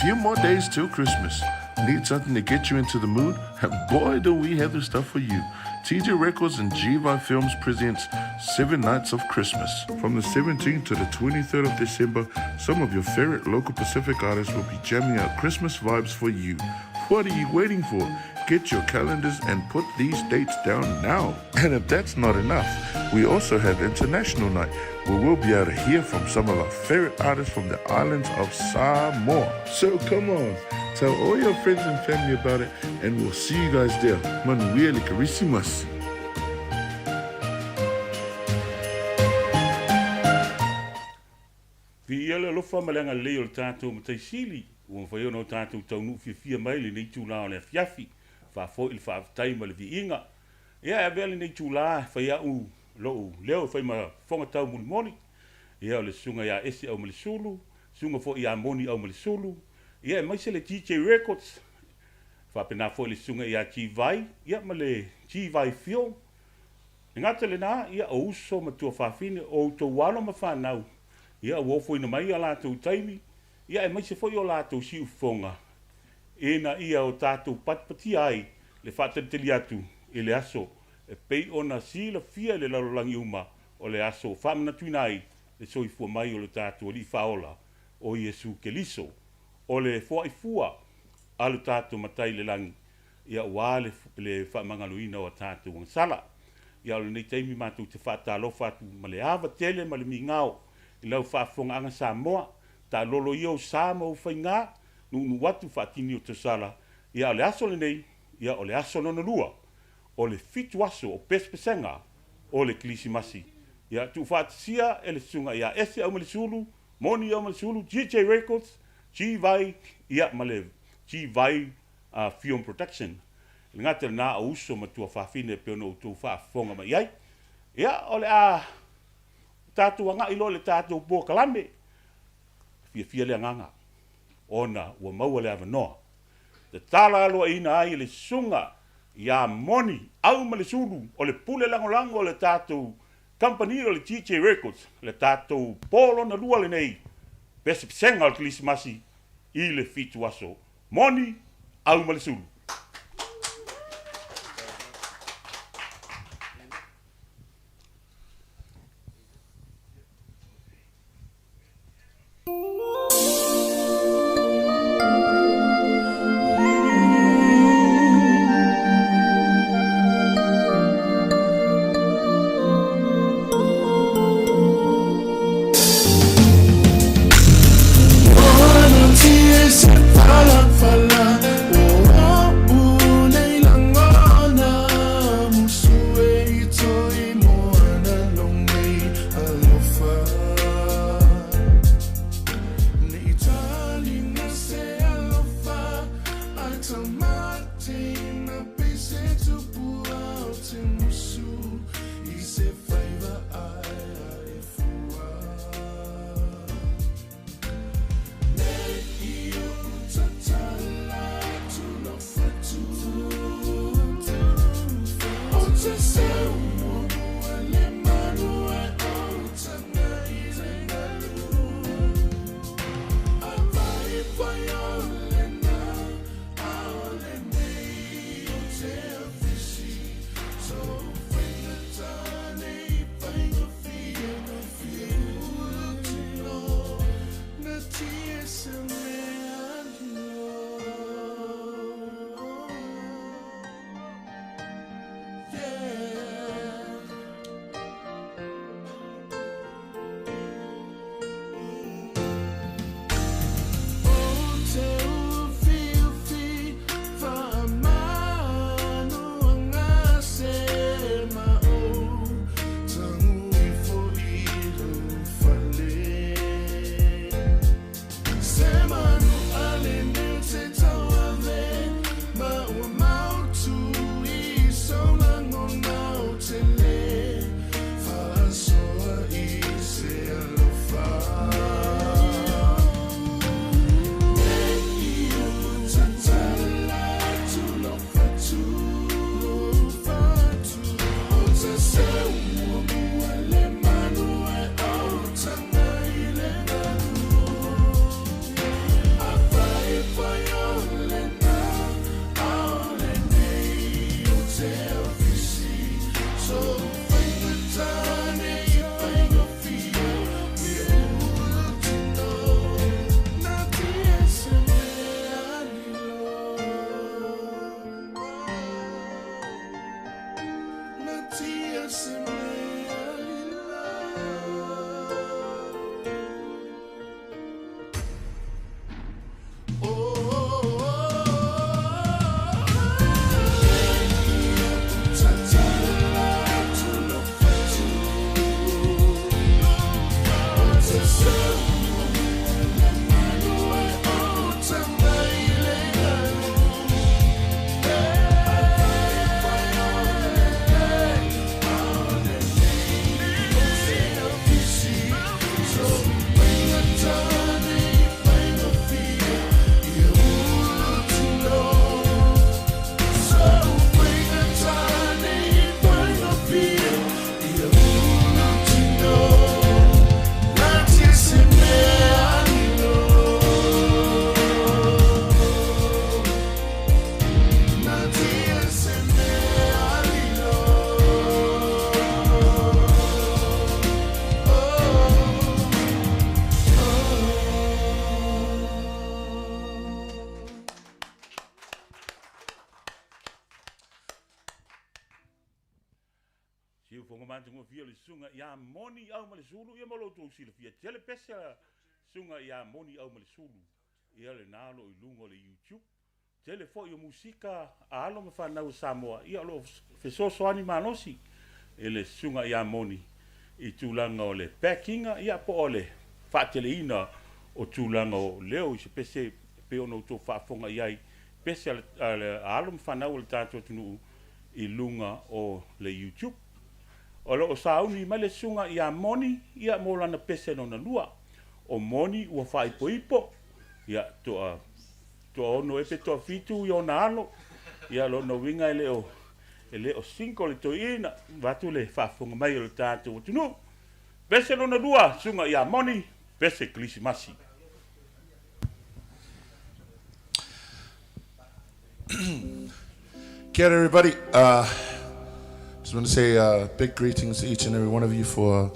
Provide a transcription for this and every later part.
few more days till Christmas. Need something to get you into the mood? And boy, do we have the stuff for you. Tejit Records and G-Vai Films presents 7 Nights of Christmas. From the 17th to the 23rd of December, some of your favorite local Pacific artists will be jamming out Christmas vibes for you. What are you waiting for? Get your calendars and put these dates down now. And if that's not enough, we also have International Night, where we'll be able to hear from some of our favorite artists from the islands of Samoa. So come on, tell all your friends and family about it, and we'll see you guys there. Manuel Carisimas. Viela lofa malenga leo le tātou mataisili, ua whai ono tātou taunu fia maili nei tūlā o le fiafi, wha fo il wha aftai ma le vi inga. Ia e vele nei tūlā, whai au loo leo whai ma whonga tau muli moni, ia o le sunga ia ese au mali sulu, sunga fo ia moni au mali sulu, ia e maise le DJ Records, wha pena fo le sunga ia G-Vai, ia ma le G-Vai Film. Ngata le nā, ia o uso ma tua whawhine o tau walo ma whanau, ia wofo ina mai a lātou taimi, ia e maise foi o lātou si ufonga. Ena ia o tātou patpati ai, le whātatili atu, e le aso, e pei ona si la fia le lalolangi uma, o le aso, whamana tuinai, le soifua mai o le tātou li whaola, o Iesu Keliso, o le fua i fua, a le tātou matai le langi, ia wā le whamangaluina o tātou wangsala, ia o le nei taimi mātou te whātalo whātu, ma le awa tele, ma le mi ngao, i lau whaafonga anga Samoa, ta lolo i au Samoa whai ngā, nu watu whaatini o tasala, ia o le aso le nei, ia o le aso nono lua, o le fitu aso o pespesenga, o le kilisimasi. Ia tu whaatisia e le sunga, ia ese au mali sulu, moni au mali sulu, DJ Records, G-Vai, ia ma le G-Vai Film Production. Ngata na a uso ma tua whaafine pe ono tu whaafonga mai ai. Ia o le tātou anga ilo le tātou pō kalame. Fia le anganga. Ona ua maua le avanoa. Te tala aloa ina ai le sunga ia moni au ma le sulu o le pule langolango o le tātou company o le DJ Records. Le tātou polo na lua le nei. Pese pisenga o le kilisimasi i le fitu aso. Moni au ma le sulu. Tiu fonga mantungo fia le sunga ia moni au ma le sulu ia malo tu sila fia tele pesa sunga ia moni au ma le sulu ia le nalo i lungo le YouTube tele fo yo musika alo me fa na Samoa ia lo fesoso ani manosi ele sunga ia moni i tulanga o le packinga ia po ole fa teleina o tulanga o leo i se pese pe ono to fa fonga ia pese alo me fa na o le tato tunu i lunga o le YouTube o lo sauni ma le sunga ia moni ia mo lana pese no na lua o moni ua fai poipo ia to ono epe to fitu yo nalo ia lo no winga ele o 5 le to ina vatu le fa fonga mai o tato tunu pese no na lua sunga ia moni pese Krismasi. Kia ora, everybody. Just want to say big greetings to each and every one of you for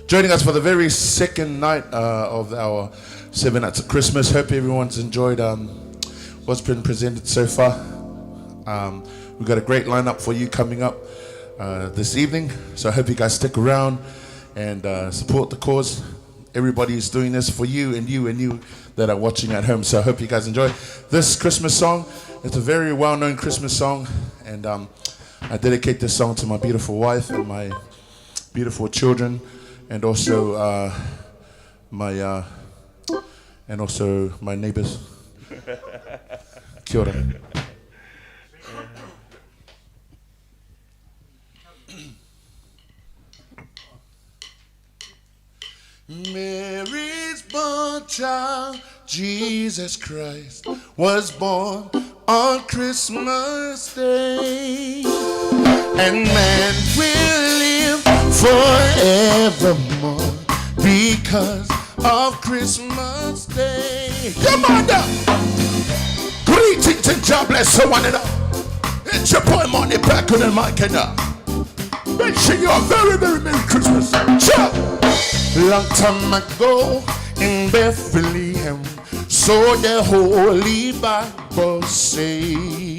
joining us for the very second night of our 7 Nights of Christmas. Hope everyone's enjoyed what's been presented so far. We've got a great lineup for you coming up this evening, so I hope you guys stick around and support the cause. Everybody is doing this for you and you and you that are watching at home, so I hope you guys enjoy this Christmas song. It's a very well-known Christmas song, and I dedicate this song to my beautiful wife and my beautiful children, and also my neighbors. Kia ora. Mary's born child, Jesus Christ, was born on Christmas Day, and man will live forevermore because of Christmas Day. Come on down. Greetings and God bless one and all. It's your boy Money back on the mic and wishing you a very, very Merry Christmas. Ciao. Long time ago in Bethlehem, so the Holy Bible say,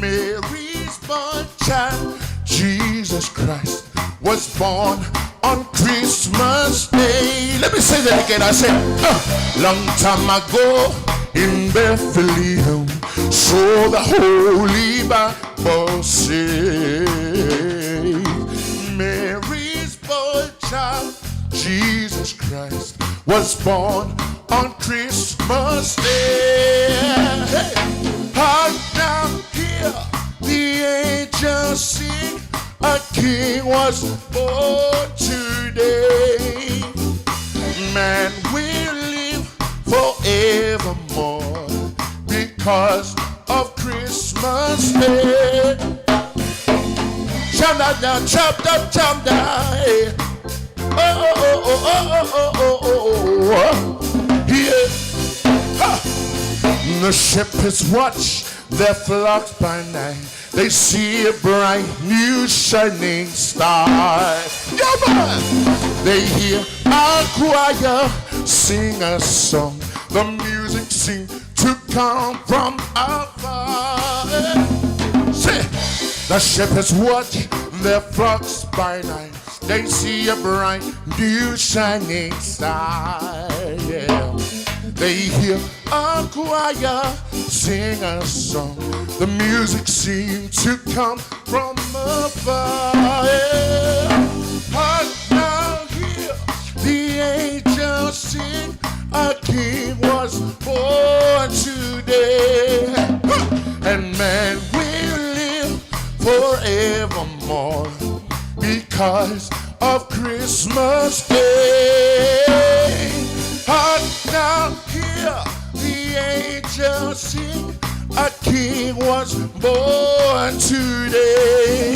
Mary's born child, Jesus Christ, was born on Christmas Day. Let me say that again. I said, long time ago in Bethlehem, so the Holy Bible say, Mary's born child, Jesus Christ, was born on Christmas Day. Hey. Hark now, hear the angels sing, a king was born today. Man will live forevermore because of Christmas Day. Cham down, chop down, cham down. Hey. Oh, oh, oh, oh, oh, oh, oh, yeah. Ha. The shepherds watch their flocks by night. They see a bright new shining star. Yeah, man. They hear a choir sing a song. The music seems to come from afar. Say, the shepherds watch their flocks by night. They see a bright new shining star. Yeah. They hear a choir sing a song. The music seems to come from afar. Yeah. Hark now, hear the angels sing. A king was born today, and man will live forevermore because of Christmas Day. Hark now, hear the angels sing. A king was born today,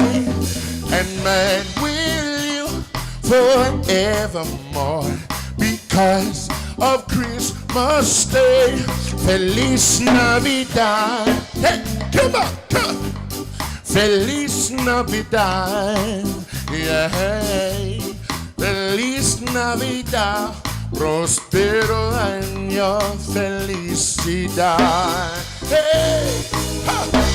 and man will live forevermore because of Christmas Day. Feliz Navidad. Hey, come on, come on. Feliz Navidad. Yeah. Feliz Navidad. Prospero año, felicidad. Hey,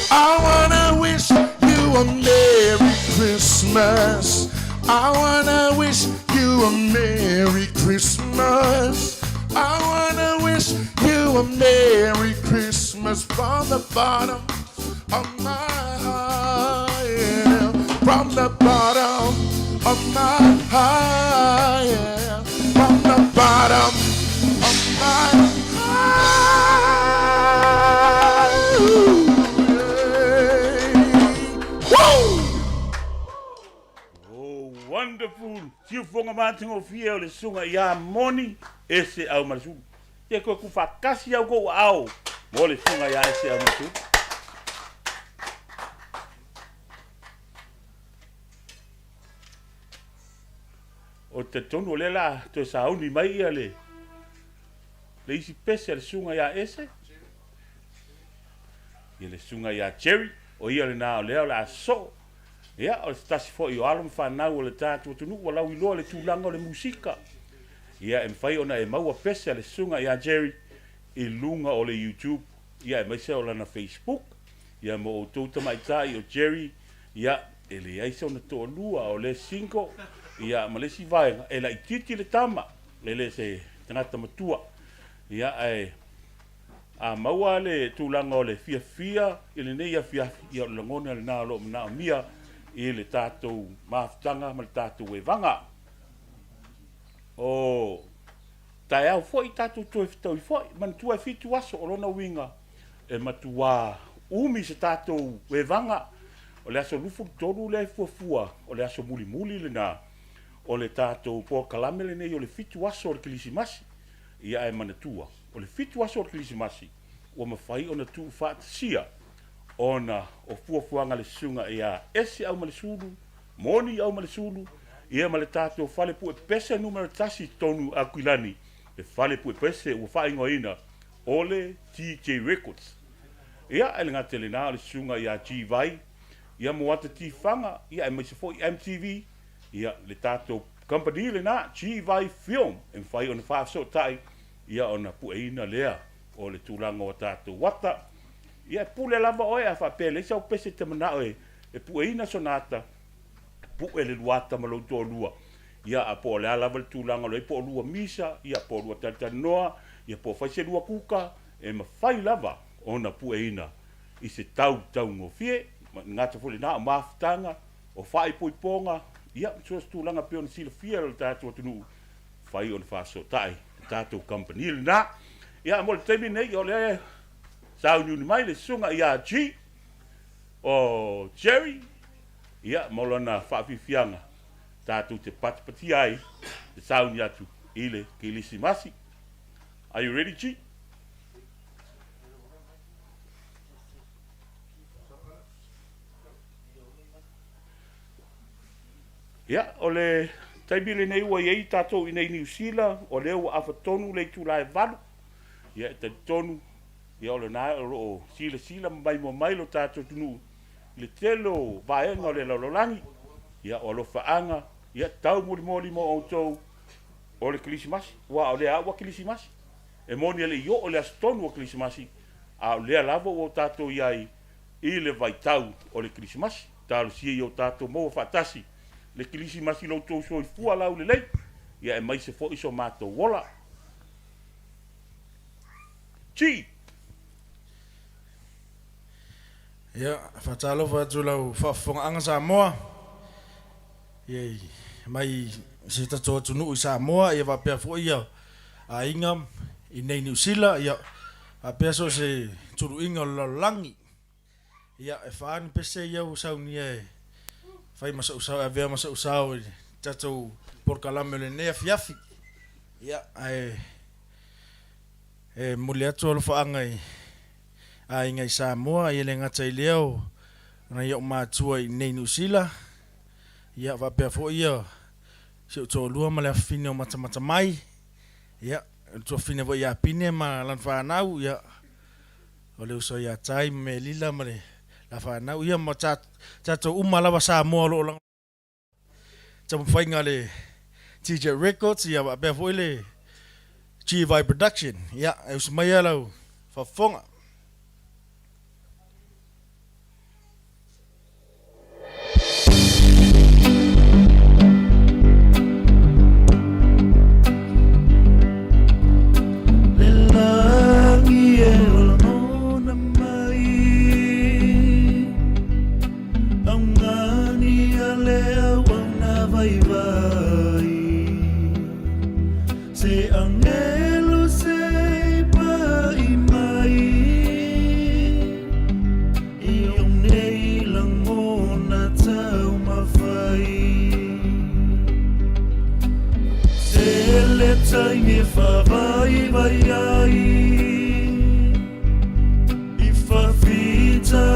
I wanna wish you a Merry Christmas. I wanna wish you a Merry Christmas. I wanna wish you a Merry Christmas from the bottom of my heart, yeah. From the bottom of my heart, yeah. From the bottom of my heart. Woo! Oh, wonderful. Tiu fonga mātingo fia o le sunga ia moni ese au marasu. Te koe ku whakasi au kou au. Mo le sunga ia ese au marasu. O te tonu o le la, te sauni mai ia le. Le isi pese le sunga ia ese. Ia le sunga ia cherry. O ia le nā o leo la so. Ia, o le stasi fo i o alo mwhanau o le tātua tunu. O lau i loa le tūlanga o le musika. Ia, e mwhai ona e maua pese le sunga ia cherry. I lunga o le YouTube. Ia, e maise o lana Facebook. Ia, mo o tōta mai tai o Jerry. Ia, e le aisa ona tō lua o le 5. Ia, ma le si vaenga. E la i titi le tama. Le se tangata matua. Ia, a maua le tūlanga o le fia. I le nei a fia. Ia, o le ngone le nā lo mna o mia. I le tātou maafutanga ma le tātou e vanga. O tae au foi tātou tue fitau i foi. Man tua fitu aso o lona winga. E matua umi se tātou e vanga. O le aso lufu toru le fuafua. O le aso muli muli le nā. O le tātou po kalame le nei o le fitu aso o le kilisimasi. Ia e manatua. O le fitu aso o le kilisimasi. Ua mawhai o na tu whaatasia. Ona o fuafuanga le sunga ia ese au malesulu. Moni au malesulu. Ia ma le tātou whale pu e pese numero tasi tonu a kuilani. Le whale pu e pese ua whaingo ina. Ole TJ Records. Ia e le ngate le nā le sunga ia G-Vai. Ia mo ata ti whanga. Ia e maise fo i MTV. Ia le tātou company le nā G-Vai Film. E mwhai o na whaafso tai. Ia o na pu e ina lea. O le tūlanga o tātou wata. Ia pule lava oe a whapele. Isa o pese te mana oe. E pu e ina sonata. Pu e le luata ma lau tō lua. Ia a po le alava le tūlanga lo e po lua misa. Ia po lua tatanoa. Ia po whaise lua kuka. E ma whai lava. Ona pu e ina. I se tau ngofie. Ngata fule na o mafutanga. O whai pui ponga. Ia mtuas tūlanga pe ona sila fia le tātua tunu. Whai ona whaso tai. Tātou company le na. Ia mo le teimi nei o le sau ni mai le sunga ia G. O Jerry. Ia molona whaafifianga. Tātou te patipati ai. Te sau ni atu. Ile kilisimasi. Are you ready, G? Ia, o le taibile nei ua iei tātou i nei New Zealand. O leo afa tonu le tūlae valu. Ia, te tonu. Ia, o le nā o sila mai mo mailo tātou tunu. Le telo vaenga o le lalolangi. Ia, o lo faanga. Ia, tau mori mo o tau. O le kilisimasi. Wa o le awa kilisimasi. E moni ele yo o le astonu o kilisimasi. A o le lavo o tātou iai. I le vai tau o le kilisimasi. Tālu sia i o tātou mo fatasi. Le kilisimasi lo tau soi fua lau le lei. Ia, e mai se fo iso mātou wola. Chi! Ia, whatalo whatulau whafonga anga Samoa. Ia, mai se tatoa tunu i Samoa, ia wapea fo ia a ingam i nei New Zealand, ia wapea so se turu inga lalangi. Ia, e whaani pese ia usau ni e whai masa usau, e vea masa usau i tatou porkalame le nea fiafi. Ia, e muli atu alo whaanga i a inga i Samoa, i le ngata i leo, na ia o mātua i nei New Zealand. Ia, wapea fo ia, se o tō lua ma le awhine o matamata mai. Ia, tō whine vo ia pine ma lan whanau, ia, o le uso ia tai me lila ma le la whanau. Ia, ma tato umalawa Samoa lo lang. Tamu whainga le Tejit Records, ia, wapea fo i le G-Vai Production. Ia, e usumai alau, whafonga.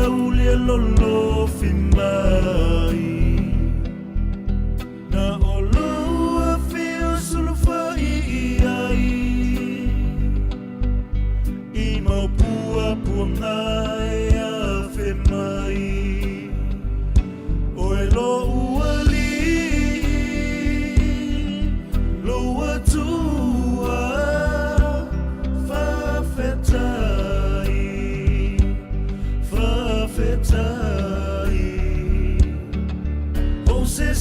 uli lolo fimai na olo fio sulfa ai I mau pua ngai a femai o e lo uali lo atua fafetai o se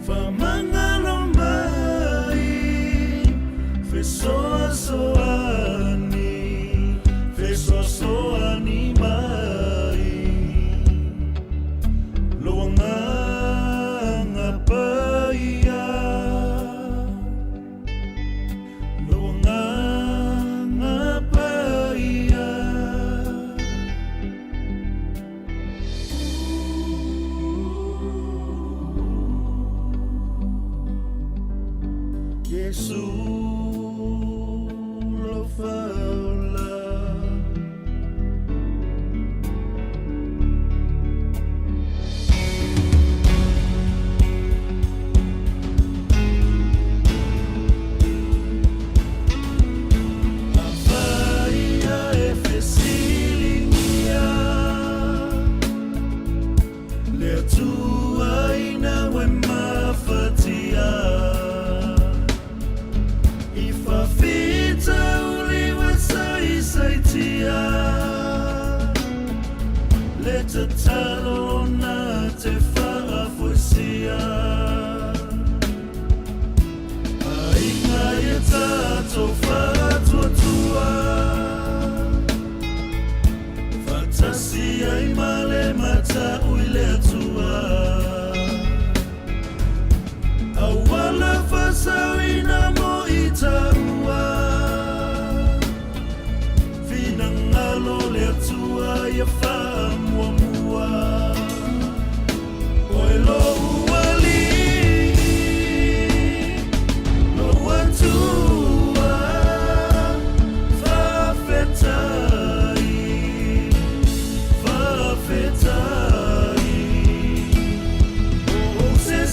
famangalo mai fesoasoani mai loanganga paia Jesus lo faula Avaia e fesilingia le tua ina we mafatia Fita uliwa saitia Leta talo na te whaafusia Ainga e tato whaatuatua Fantasia I male mata uile atua Awala fasawina mo itaua Vinangalo le atua ya whamuamua Oelo uali Lo atua Fafetai O se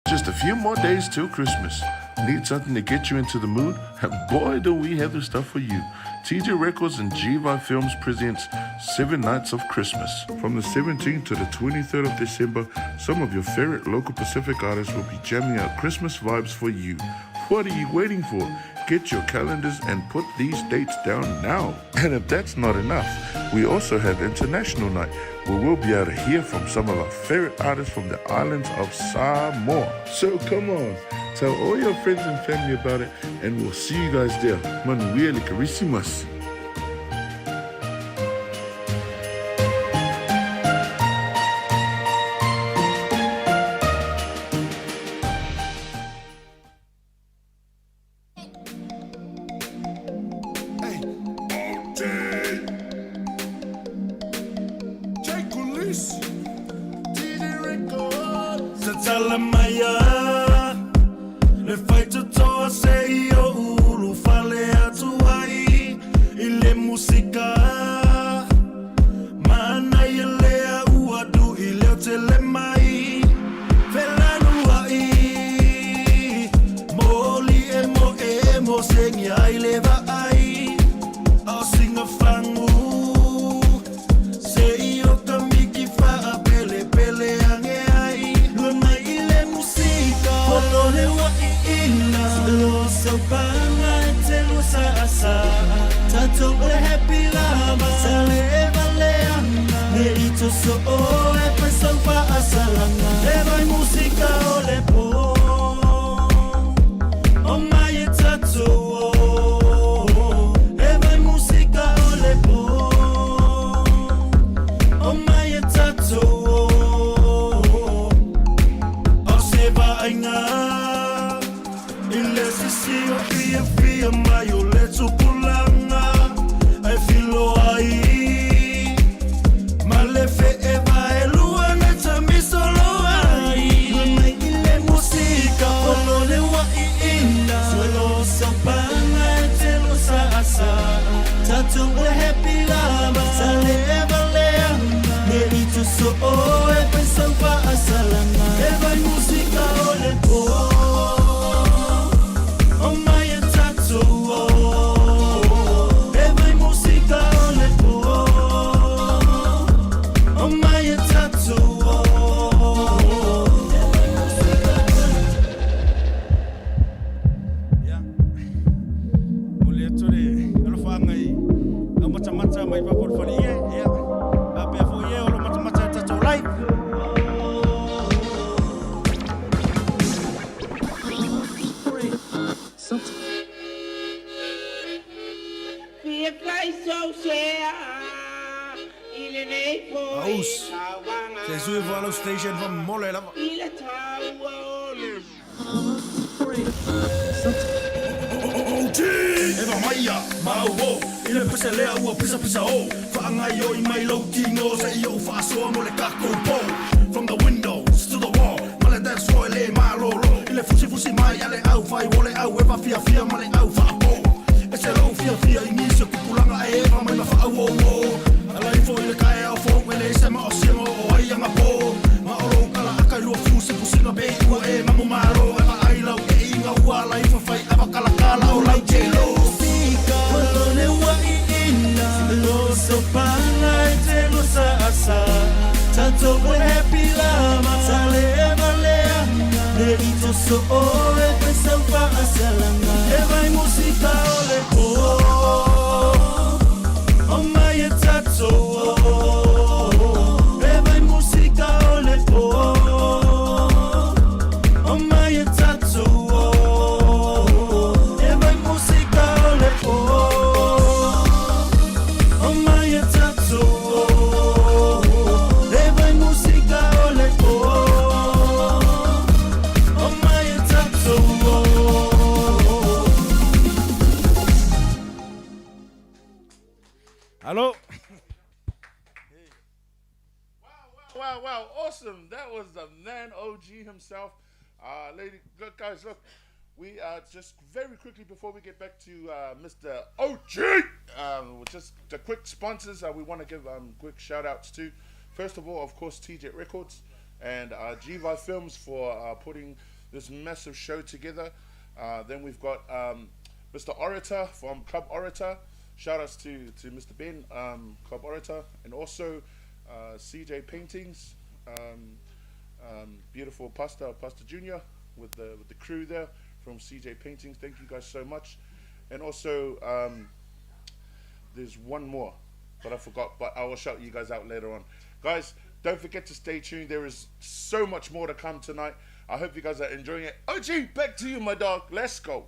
Just a few more days till Christmas. Need something to get you into the mood? And boy, do we have the stuff for you. Tejit Records and G-Vai Films presents 7 Nights of Christmas. From the 17th to the 23rd of December, some of your favorite local Pacific artists will be jamming out Christmas vibes for you. What are you waiting for? Get your calendars and put these dates down now. And if that's not enough, we also have International Night, where we'll be able to hear from some of our favorite artists from the islands of Samoa. So come on, Tell all your friends and family about it, and we'll see you guys there. Manuel Carisimas. Wow, awesome. That was the man OG himself. Guys, look, we just very quickly before we get back to Mr. OG, just the quick sponsors we want to give quick shout outs to. First of all, of course, Tejit Records and G-Vai Films for putting this massive show together. Then we've got Mr. Orator from Club Orator. Shout outs to Mr. Ben, Club Orator, and also CJ Paintings, beautiful Pastor Junior with the crew there from CJ Paintings. Thank you guys so much. And also there's one more, but I forgot, but I will shout you guys out later on. Guys, don't forget to stay tuned. There is so much more to come tonight. I hope you guys are enjoying it. OG, back to you, my dog. Let's go.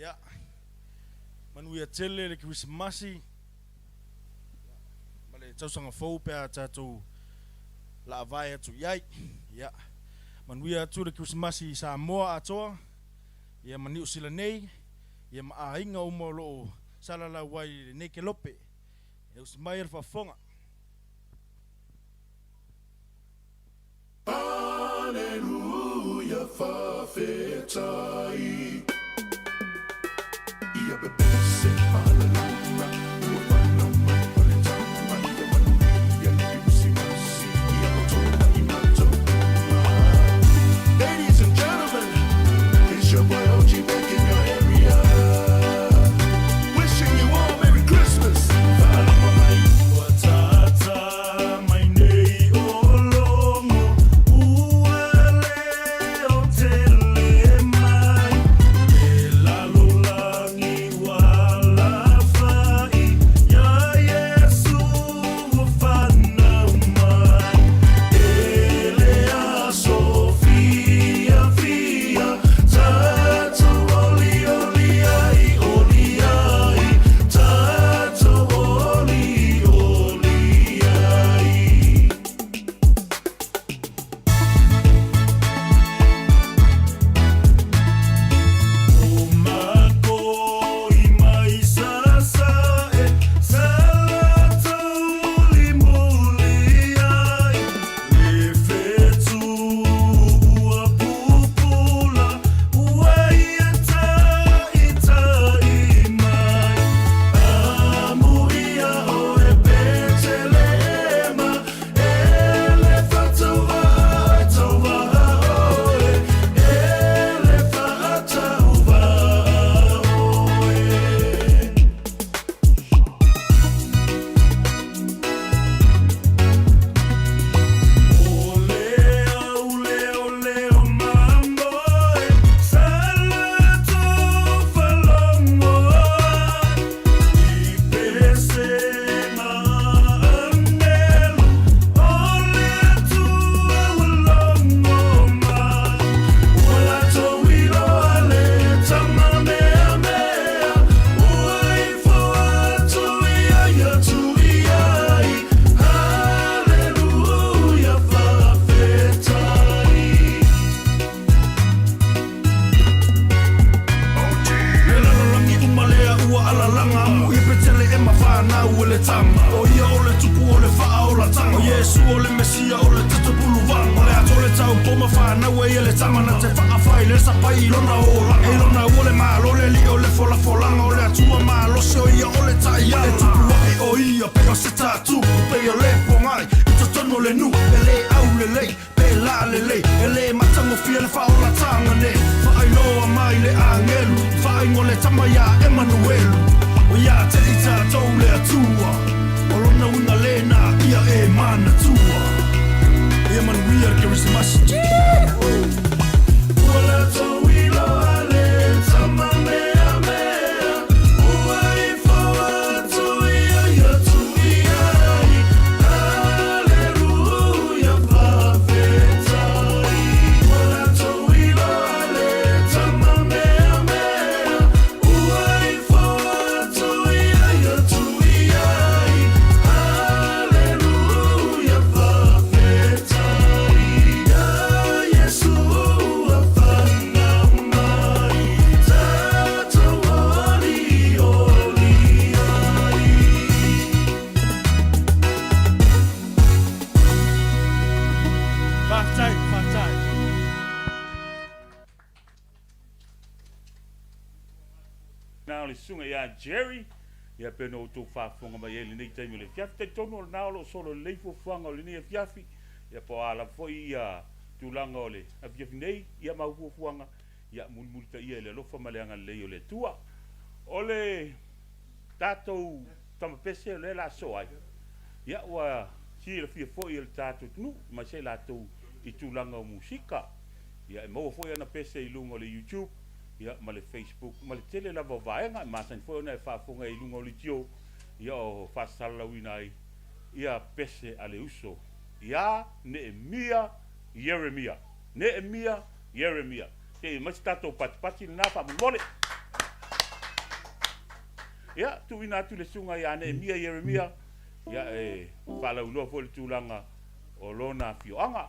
Ya. Manuia tele le Krismasi. Male tausanga fou pe tatou la vai atu yai. Ya. Manuia atu le Krismasi Samoa atoa. Ia mani usila nei. Ia maainga umolo salala wai nei ke lope. Ia usmair fafonga. Alleluia, fafetai. Ia bebese, hallelujah. Urbana mai paletama, ia manuia, liusimasi, ia otoma, imato. Ladies and gentlemen, it's your boy OG back in your area. Wishing you all Merry Christmas. Falama mai watata, mai nei olongo. Uele o tele mai. Elalulangi wala fai. Ya Yesu wafana mai. Elea Sofia fia. Tato oli oli ai oli ai. Tato oli oli ai. Umako imai sasae, salata muli ai. Lefetu ua pupula, ua ieta ita imai. Amuia o e Betelema, elefanta uva oe, elefanta uva oe. Ole o mamboe, salato falongoa. Ipese maanelu, ole tua walongoma. Walato wilo ale tamamea mea, uaifo atu iaya tu iai. Hallelujah, fafetai. Lelalangi umalea ua alalanga, ui petele e mawhana ule tama. O ia ole tupu ole faa ola tanga. O Yesu ole Mesia ole tatapulu vanga. Ole atole tau poma whana ue ele tama na te wha whai le sapai ilona ola. E lona ole malo ole li ole fola folanga. Ole atua malo se o ia ole taiana. E tupu wai o ia pe o se tatupu pe o le pongai. Ito tono le nu pe le au le lei. Pe la le lei. E le matango fia le wha ola tanga ne. Whai loa mai le angelu. Whai ngole tama ya Emanuelu. O ia te ita tau le atua. O lona una lena ia e mana tua. Ia manuia le Krismasi. Wala tau ilo ale tama mea mea. Uaifo atu ia tu iai. Hallelujah, fafetai. Wala tau ilo ale tama mea mea. Uaifo atu ia tu iai. Hallelujah, fafetai. Ya Yesu wafana mai. Tato oli oli ai. Fatai. Na le sunga ya Jerry ia pe no tu fa fonga mai ele nei taimi le fiafi te tono na lo solo le fo fanga le nei fiafi ia po ala foi ia tu langa ole a fiafi nei ia ma fu fuanga ia mul ta ia le lo fa maleanga le ole tua ole tato tama pese le la so ai ia wa si le fia foi il tato nu ma se la tu i tu langa o musika ia mo foi ana pese i lungo le YouTube ia ma le Facebook ma le tele la vaenga ma san foi na fa fonga i lungo le tio ia o fa sala winai ia pese ale uso ia Nehemia Yeremia te mas tato pat na fa mole Ia, tu ina tu le sunga ia ne mia Yeremia. Ia fala ulo fo le tulanga o lona fioanga.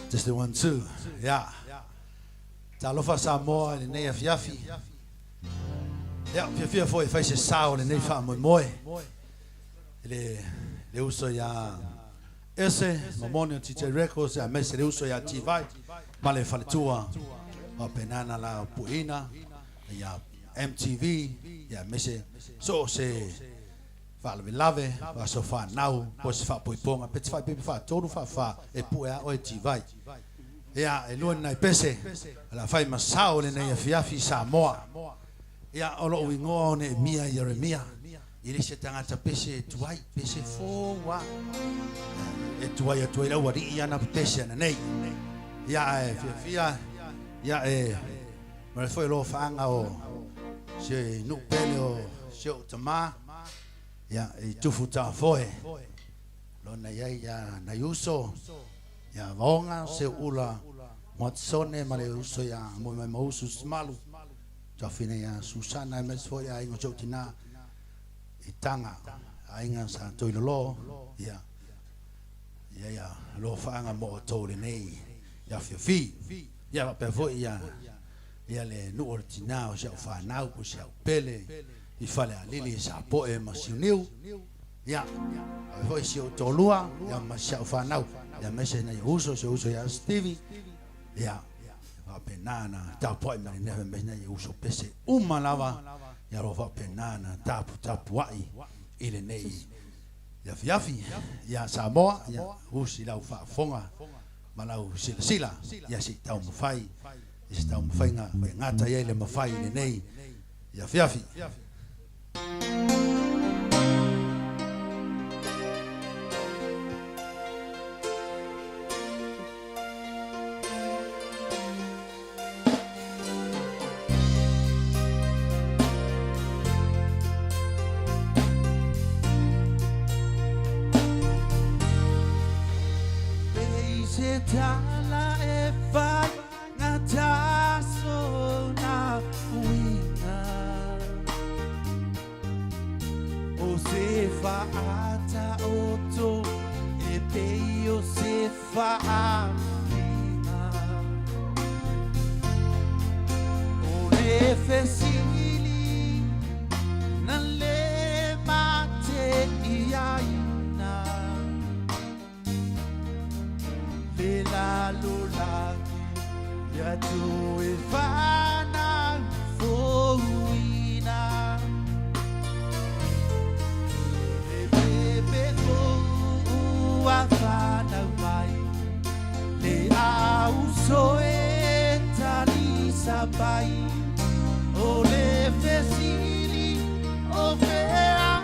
Just the 1, 2. Yeah. Talofa Samoa le nei afiafi. Yeah, fia foi fai se sao le nei fa moi. Le uso ya ese mamonio Tejit Records ya mese le uso ya G-Vai. Male fale tua. Ma penana la puina ya MTV ya mese so se fala lave va so fa now pos fa poiponga pet fa pipi fa todo fa e puea o G-Vai ya e luan nai pese la fai masao le nei afiafi Samoa ya o lo wingo ne mia Yeremia ile se tangata pese tuai pese fo wa e tuai a tuai la wari ia na pese na nei ya e fia ya ma foi lo fanga o se no pele o se o tama ya e tufu ta foi lo na ya na uso ya vonga se ula motsone ma le uso ya mo mai uso smalu ta fine ya Susana mes foi ya ingo jotina itanga ainga sa toilolo ya lo fanga mo tole nei ya fi ya pe foi ya le no ortina o se fa nau po se pele I fale a lili sa po e masiuniu ya foi se o tolua ya ma se fa nau ya mese na uso se uso ya Stevie ya va penana ta po e ne me na uso pese uma lava ya lo va penana tapu ai ile nei ya fiafi ya Samoa ya usi la fa fonga malau sila ya si tau mafai ya tau mafai ngata ya ile mafai ile nei ya fiafi Tala e fai ngata so na uina o se fa ata oto e pe o se fa amina o le fesili na le mate iaina la lulagi ya tu ifana foina bebe ko afana mai le au soe tali sabai o le fesili o fea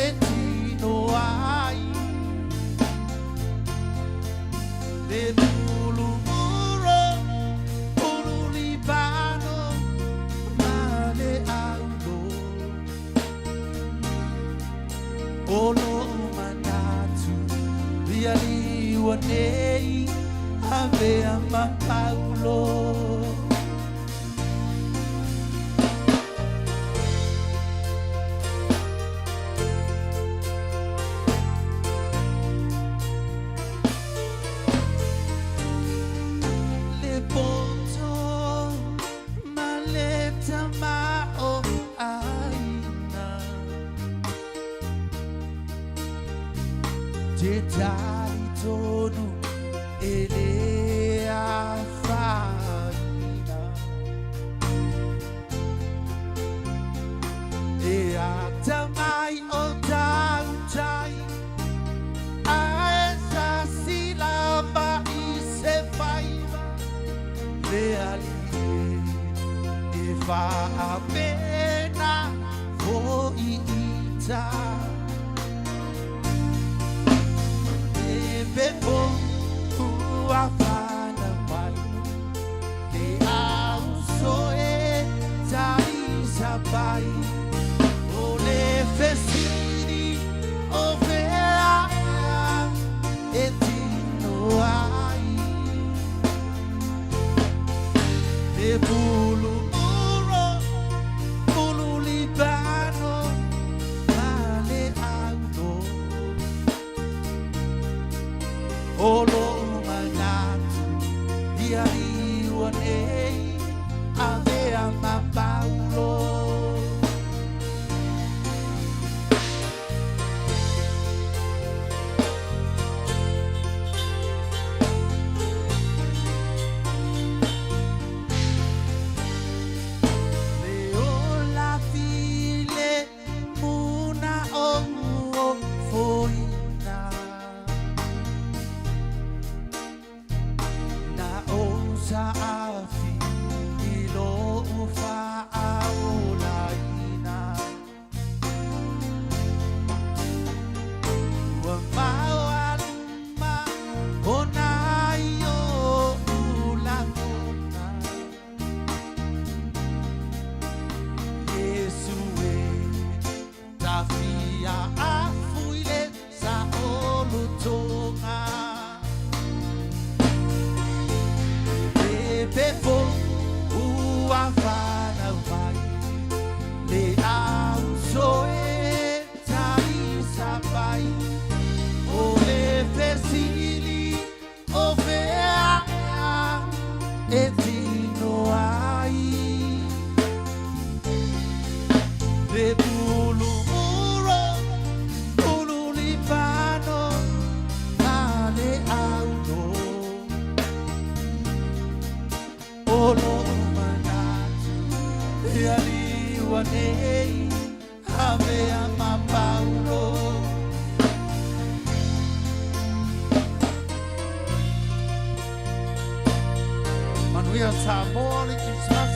etino ai le buluburo ululibano male aulo ono manatu biali wanei ave ama paulo Detai todo ele a faina e a tamai o tautai a essa silaba e se faiva le ali e fa a pena voi ita Bebo, afana mai Olo manatu Iari wane Avea mapaulo Leola file muna ongo foina Na osa afi ilo ufa aulaina Wa mawalma onayo ulakona Yesue tafia afuile sa olutonga Befo uafana vai le au soe tai sabai o le fesili o vea e tino ai le bulu muro bulu lipano ale auto Olo manatu Iali wanei Avea mapaulo Manuia Samoa le Christmas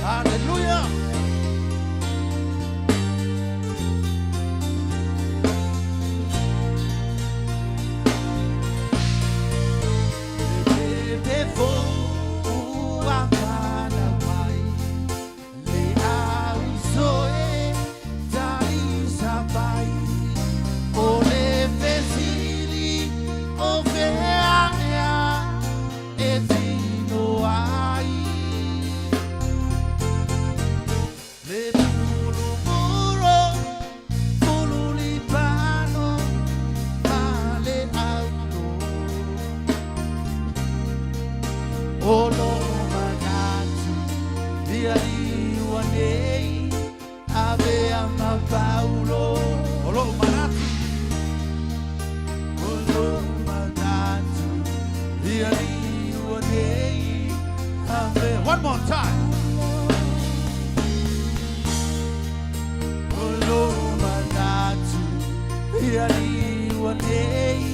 Hallelujah. Befo uafana vai le au soe tai sabai o le fesili o vea e tino ai Le bulu muro, bulu lipano, male auto Olo manatu, dia liwanei, avea mapaulo Olo manatu, dia liwanei, avea One more time Olo manatu Iari wanei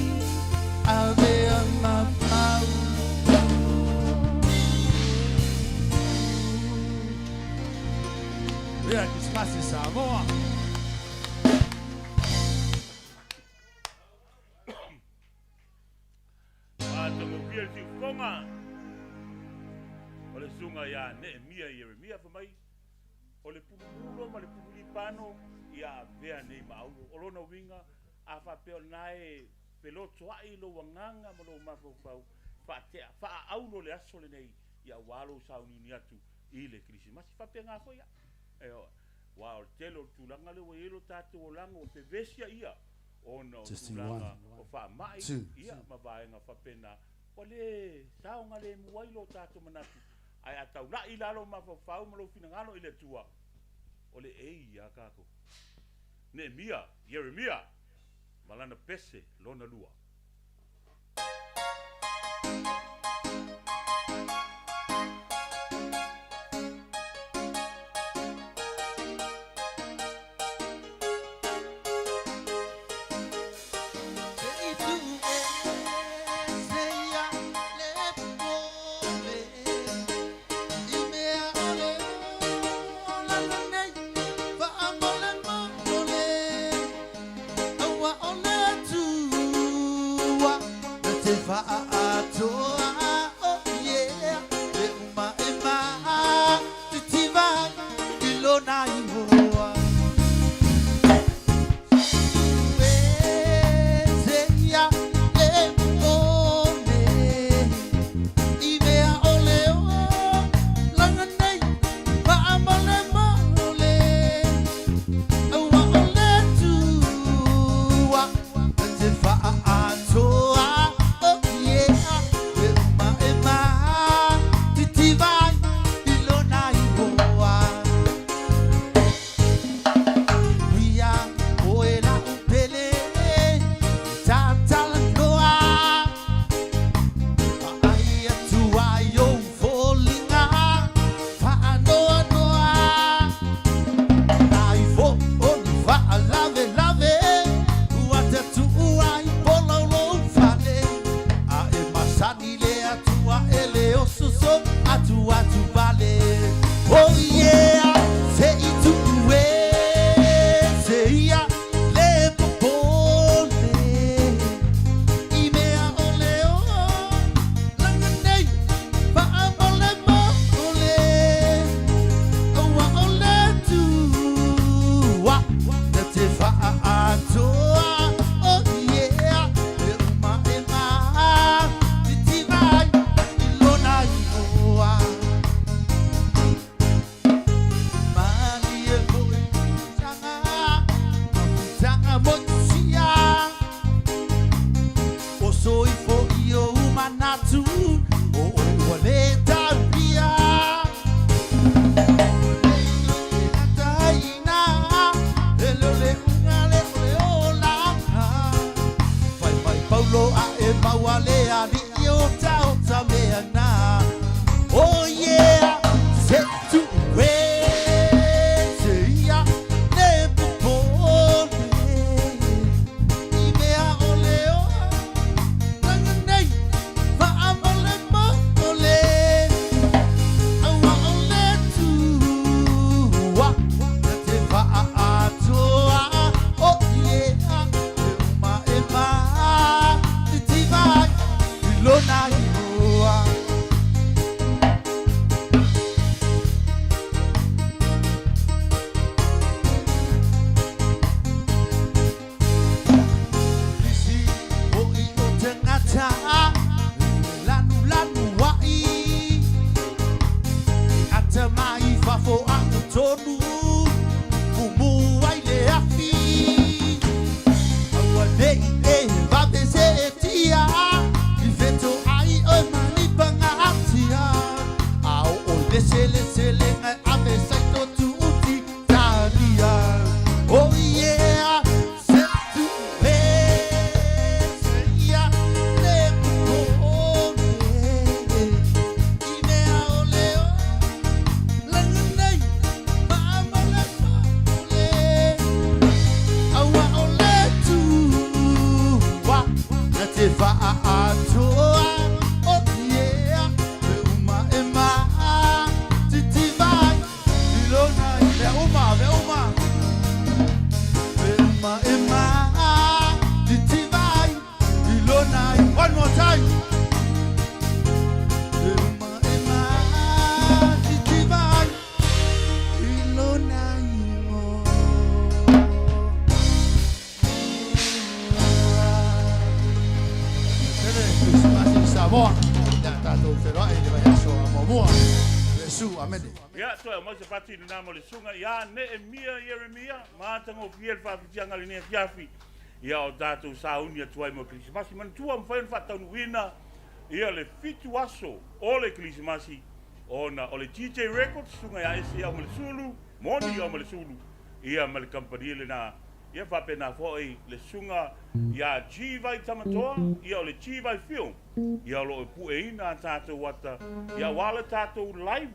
Avea mapaulo Vea que espaço Samoa Tongo pia si konga. O le sunga ya Nehemia Yeremia fa mai. O le pululo ma le pulipano ia vea nei maulo. O lona winga a fa peo nae peloto ai lo wanganga ma lo mafofau. Fa te fa aulo le aso le nei ia walo sauni ni atu i le Krismasi fa pe nga foi. Wow, telo tulanga le welo tatu o lango o pevesia ia. Ono tulanga o fa mai ia ma vaenga fa pena. O le saunga le muailo tatu manatu. Ai atau na ilalo mafofau ma lo finangalo ile tua. O le ei ia kako. Nehemia, Yeremia, malana pese lona lua. tonu Mumu ai le afi Aua nei e vave se tia I veto ai o mani panga atia Au o le ngai ave saito tu uti talia Oh yeah Se tu le se ia le kukone I mea o leo Langanei Mama la ole Aua o le tu Wa Na te wha atoa Oh yeah Me uma e maa Titi vai Ilona i me uma Me uma e maa Titi vai Ilona i One more time Me uma e maa Titi vai Ilona i mo Christmas in Samoa. Tātou wheroa e le vai aso a Momoa. Le su, amene. Ia, toi, mo se pati ni namo le sunga, ia, ne e mia, Jeremia, mātango fiel whawhitianga le nea fiafi. Ia o tātou sauni a tuai mo Krismasi, man tua mwhain whataunu wina, ia le fitu aso o le Krismasi, ona o le DJ Records, sunga ia ese ia o le sulu, moni ia o le sulu, ia ma le kampani le na, ia whapena fwoi le sunga, ia G-Vai tamatoa, ia o le G-Vai film, ia o lo e pue ina a tātou wata, ia wala tātou live,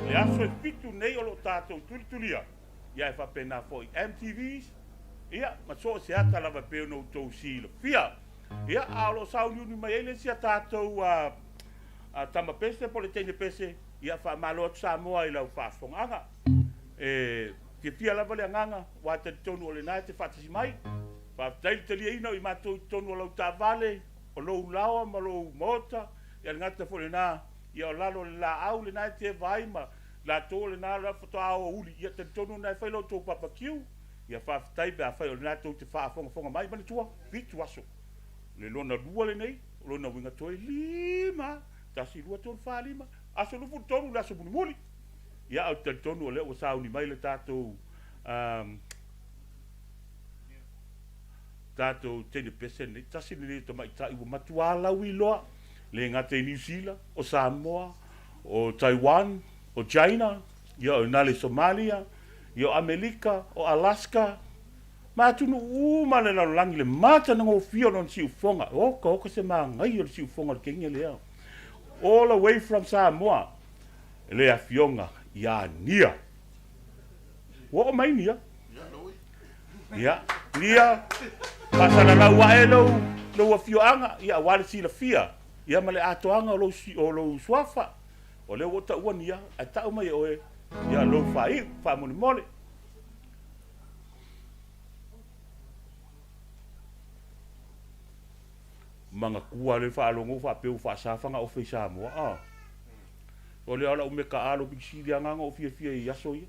le aso e fitu nei o lo tātou tulitulia, ia e whapena fwoi MTVs, ia ma so se ata lava peo no tau sila, fia, ia a lo sauni uni mai ele si a tātou a tama pese, po le teine pese, ia wha malo atu Samoa i lau whafonganga, ke pia lava le anganga, wa te tonu o le nai te whatasi mai, pa taili te lia ina i mātou tonu o lau tā vale, o lou lawa ma lou mota, ia ngata fo le nā, ia o lalo le la au le nai te vai ma, la tō le nā la whato au uli, ia te tonu nai whailo tō papakiu, ia whaftai pe a whai o le nā tō te whaafonga mai, mani tua, fitu aso. Le lona lua le nei, lona winga toi lima, tasi lua tō whalima, aso lufu tonu le aso muni muli. Ia au te tonu o leo o sauni mai le tātou tātou tene pese nei, tasi le to mai tai ua matua lau i loa, le ngate New Zealand, o Samoa, o Taiwan, o China, ia o nale Somalia, ia o Amerika, o Alaska, matunu umane na langi le mata na ngofio non si ufonga, oka se mangai o si ufonga le kengia lea. All the way from Samoa, le a fionga, ia nia. Wo mai nia? Ia, nia, pasana la waelo, lo wa fioanga, ia wale si la fia, ia male atoanga o lo swafa, o le wota ua nia, a tau mai oe, ia lo fai, fa moni mole. Manga kua le whaalongo whapeu whaasawhanga o whai Samoa. O le ala ume ka alo biksi lia nganga o fia i aso ia.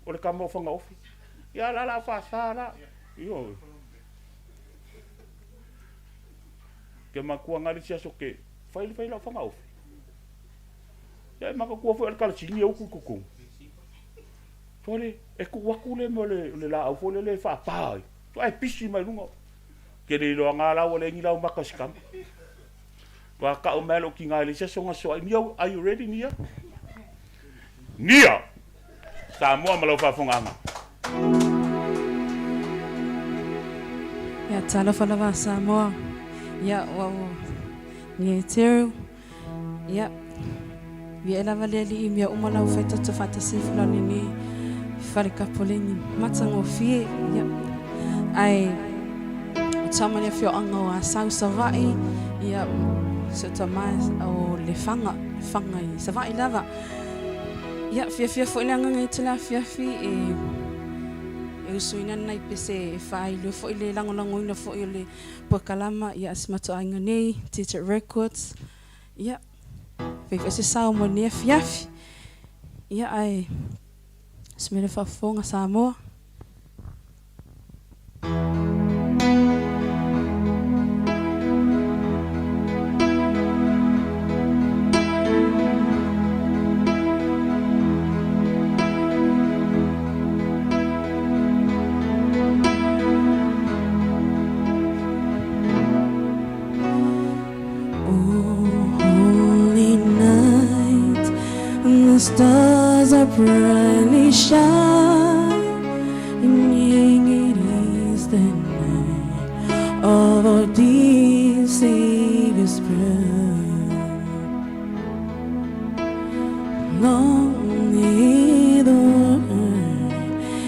O le kama o whanga ofi. Ia la whaasala. Io. Ke makua ngari si aso ke whai la whanga ofi. Ia maka kua whai alkala singi au kukukung. Tole, e ku waku le mo le la au fole le whaapai. To ai pisi mai lunga. Ke le lo ngala o le ngi lau maka skam. Wa ka o melo ki ngai se songa so ni are you ready nia? Nia. Samoa malo fa fonganga. Ya tala fala va Samoa. Ya wa ni teru. Ya vi ela valeli mi o mala ufeta to fata sifla ni farika poleni matsango fie ya ai tamani fio anga wa sausa vai ia se tamas o le fanga i sa vai lava ia fia fo le anga tela fia e usuina nai pese fai lo fo le lango ina fo le pokalama ia smato anga nei Tejit Records ia fe se sa mo ne fia ia ai smele fa fonga Samoa. stars are brightly shining. It is the night of our dear Savior's birth. Long may the word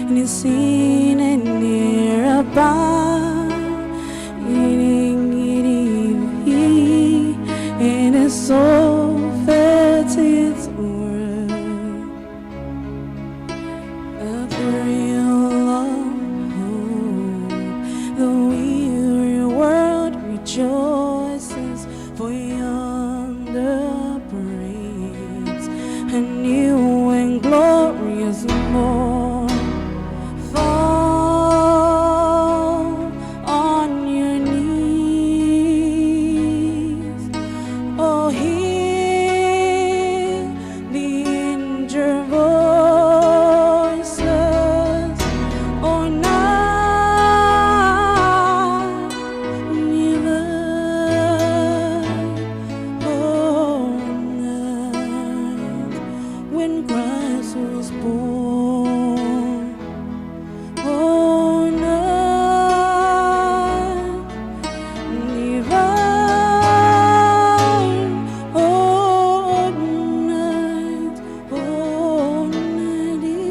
and is seen and near above. And his soul felt its worth. A thrill of hope, the weary world rejoices, for yonder breaks a new and glorious morn. Fall on your knees, oh, hear the injured voices, oh, night, never, oh, night, when Christ was born, oh, night, divine, oh, night, divine.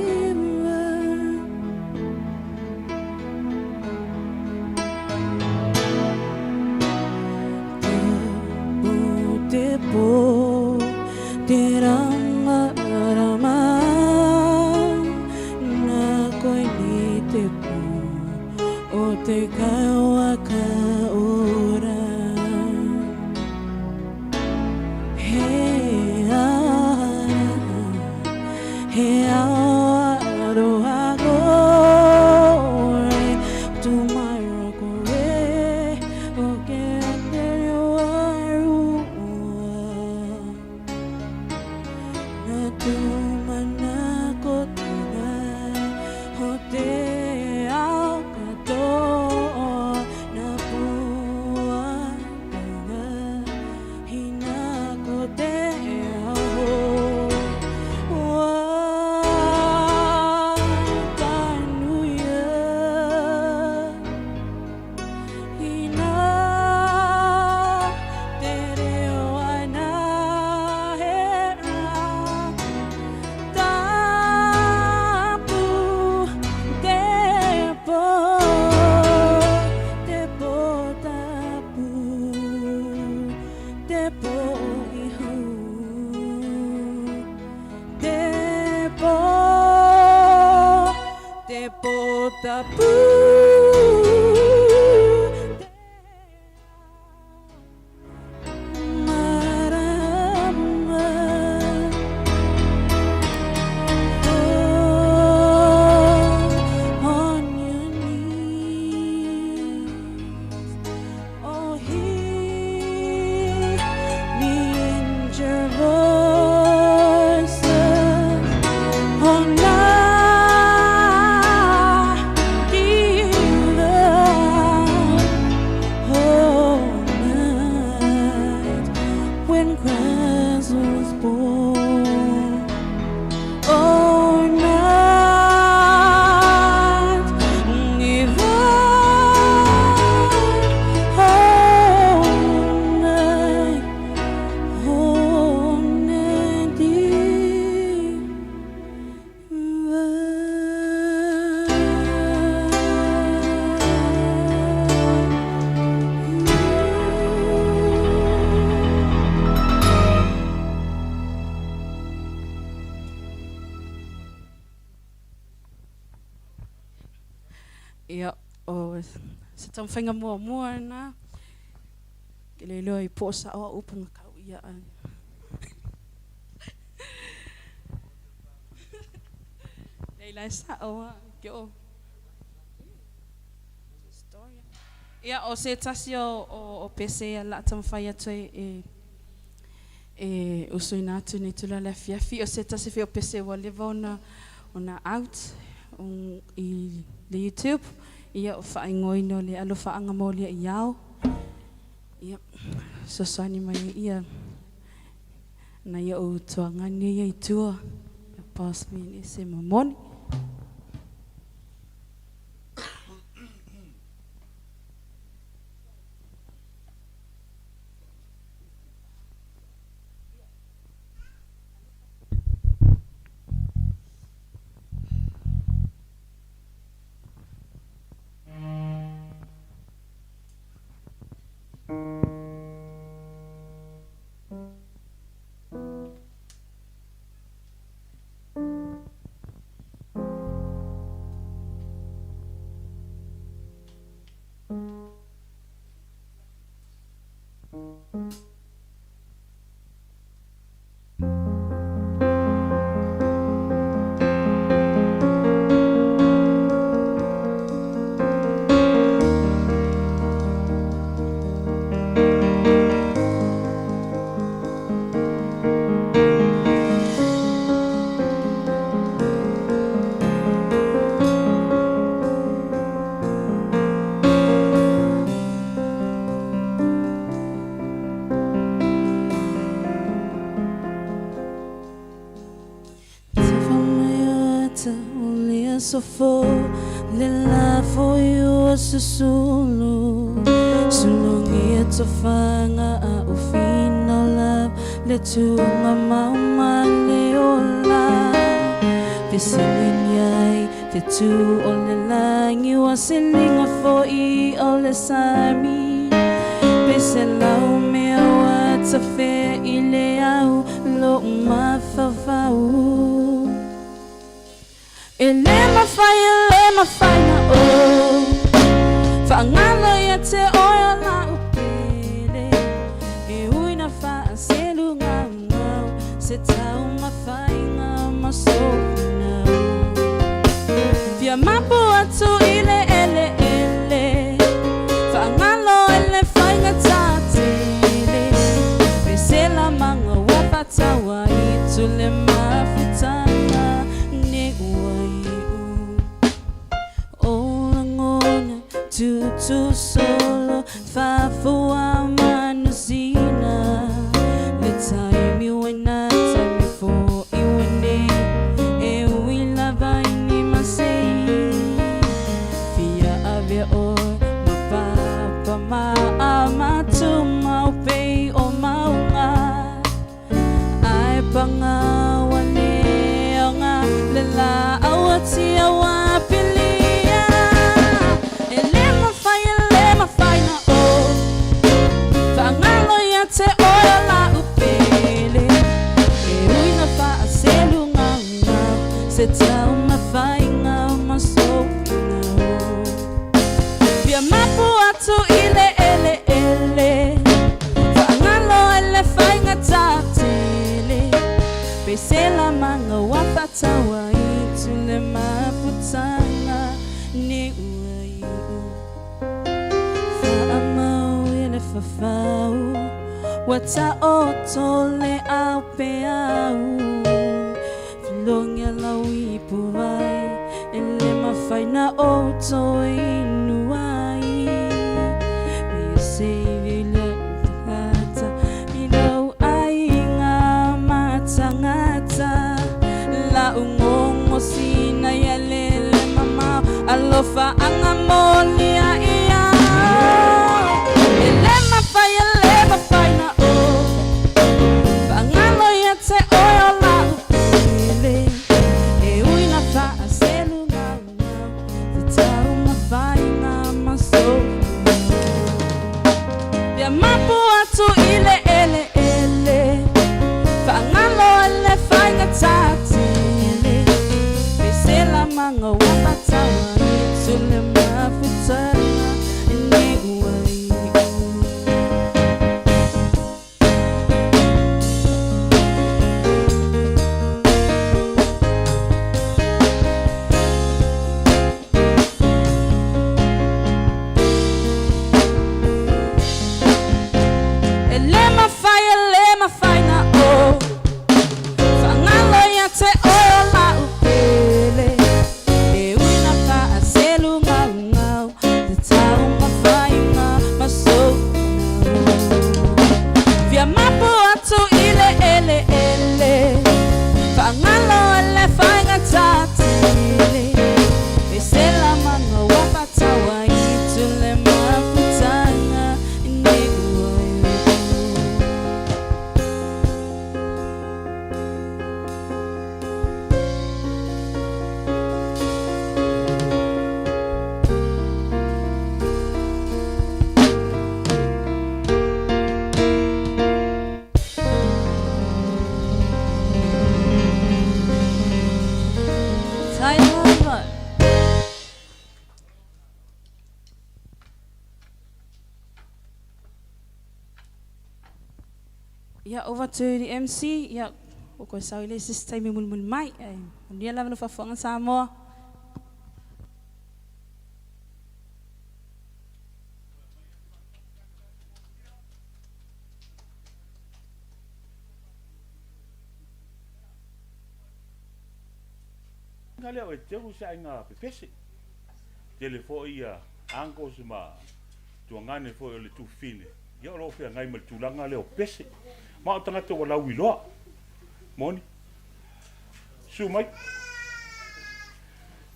Tepo, terama rama, na ko'y ni tepo, o te kawa ka oran. Hey, tomorrow corre, o que na tumana ko tunay, o te au kato, na buwan na hina ko te au. Tapu, marama, on your knees, oh, hear the injured voices, oh, when Christ was born, oh, night, divine, oh, night, ia o se tau whainga mua na ke le loi po sa o upanga kau ia leila sa o ke o ia o se tasi o pese la tam whai atu e usuina atu ni tula le fiafi o se tasi fi o pese wa leva ona out i le YouTube ia o whaingoino le alo whaanga mo le iau ia so sani mai ia na ia o tuangani ia i tua ia pass me ni se mamoni. So full, the love for you was a solo. Sulungi at a fanga, a ufino love, the two of mama leola. Pisilin yai, the two all the line, you are singing for e all the sami. Piselau me a what's a fair ileau, look my favau. Elema fai na o Whangala ia te oia la upele E ui na wha selu ngau ngau Se tau ma fai ngā masoku nau Pia mapu atu ile ele ele Whangalo ele fai ngā tātele Pesela manga wapatawa I tule mawhutanga Tu solo fa fua manusina the time you and I time before you and me e we love ni masei fia ave o ma papa ma ama tu mau pei o maunga ai panga wane nga lela awati awapili te oia la upele E ui na wha selu ngau ngau Se tau ma whai ngau ma soku ngau Pia mapu atu ile ele ele Whaangalo ele whai ngā tātele Pesela manga wapatawa I tule maputanga Ni ua I Whaamau ele whawhau Wata otole au pe au Filongia laui puai Ele mawhai na oto inuai Me save le tata Ilau ai ngā matangata La ungongo sina ya lele mama Alofa anga molia ia Ele mawhai na te oia la upele E ui na wha selu ngau ngau Te tau ma whai ngā masoku Pia mapu atu ile ele ele Whaangalo ele whai ngā tātele Pesela manga wapatawa I tule mawhutanga Ni ua Yeah, over to the MC. Yeah, okay, so let's just time mul mai. Dia lah belum fafangan sama. Ngale o te usa inga pepese. Telefo ia anko sma tuangane fo le tu fine. Ia lo fe ngai mal tulanga le o pese. Ma o tanga to wala wilo. Moni. Sumai.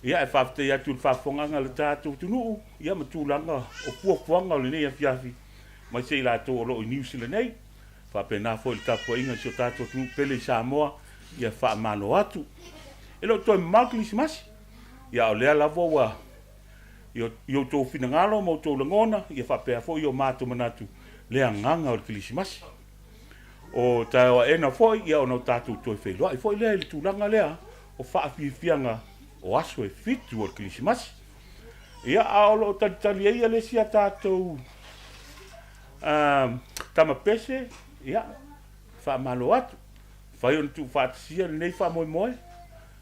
Ia e fafte ia tu fafonga le tatu tunu. Ia ma tulanga o puafuanga le ne fiafi. Ma se la to lo New Zealand nei. Fa pena fo il tapo inga so tatu tu pele Samoa. Ia fa malo atu. Elo to maglis mas. Ia o le lavo wa. Yo to finangalo mo to langona. Ia fa pe fo yo mato manatu. Le nganga o Christmas. O tau ena foi ia ono tatu to fe lo. Foi le tu langa le o fa fianga o aso e fitu o Christmas. Ia aolo tali ia le sia tatu. Tama pese ia fa malo atu. Fa yo tu fa sia nei fa moi.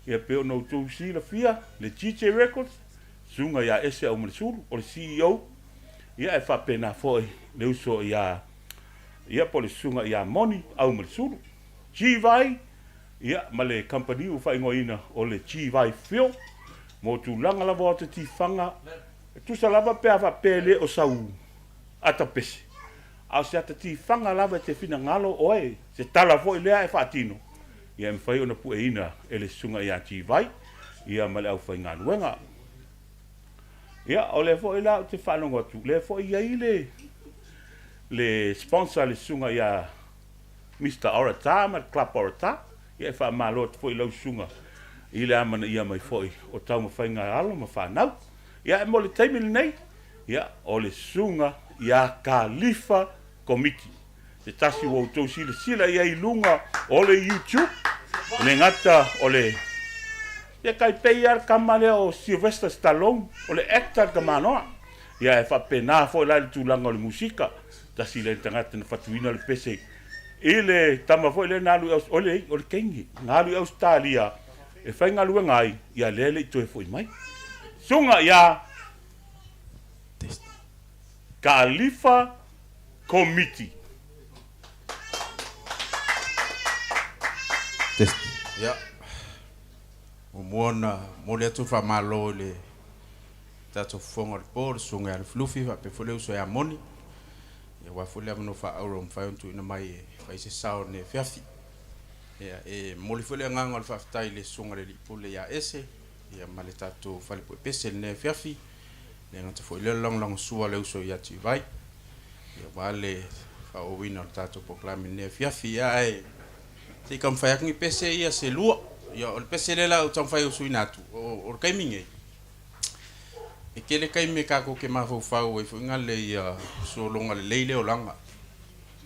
Ia pe ono tu si la fia le G-Vai Records. Sunga ia ese o msulu o CEO. Ia e fa pena foi le uso ia pole sunga ia moni au msulu. G-Vai ia male company u fa ingoina o le G-Vai film. Mo tu langa la vota ti fanga. Tu salava pe ava pele o sau atapese. Au se atati fanga lava te fina ngalo oe. Se tala foi lea e fatino. Ia mfai ona pueina ele sunga ia G-Vai. Ia male au fai ngaluenga. Ia o le foi la te whanonga tu. Le foi ia i le sponsor le sunga ia Mr. Orata, ma Club Orata. Ia e wha malo te foi lau sunga. I le amana ia mai foi o tau ma whainga alo ma whanau. Ia e mo le teimili nei. Ia o le sunga ia Khalifa Committee. Te tasi wa utou sila ia i lunga o le YouTube. Le ngata o le ia kai peiar kamale o Sylvester Stallone o le actor ka manoa. Ia e fa pena fo la le tulanga o le musika. Tasi le tangata na fatuina le pese. Ile tama fo le nalu o le kengi. Nalu Australia. E fai ngalu ngai ia lele to e foi mai. Sunga ia Khalifa Committee. Ya. Umona mole tu fa malo le tatu fonga por sunga al fluffy fa pe fole uso ya moni. Ya wa fole amno fa auro fa tu ina mai fa se sao ne fiafi. Ya e mole fole nganga fa tai le sunga le pole ya ese. Ya male tatu fa le pese ne fiafi. Le ngata fole long sua le uso ya G-Vai. Ya vale fa o wina tatu proclame ne fiafi ya e se kam fa yakni pese ia se lua. Ya o pese le la o tam fa uso inatu. O kai minge. E kele kai me ka ko ke ma fo fa o fo ngale ia so longa le leile o langa.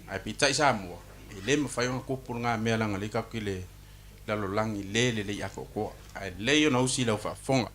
Ai pita isa mo. E le ma fa yon ko por nga me langa le ka ke le la lo langi le ya ko. Ai le yo no si la fa fonga.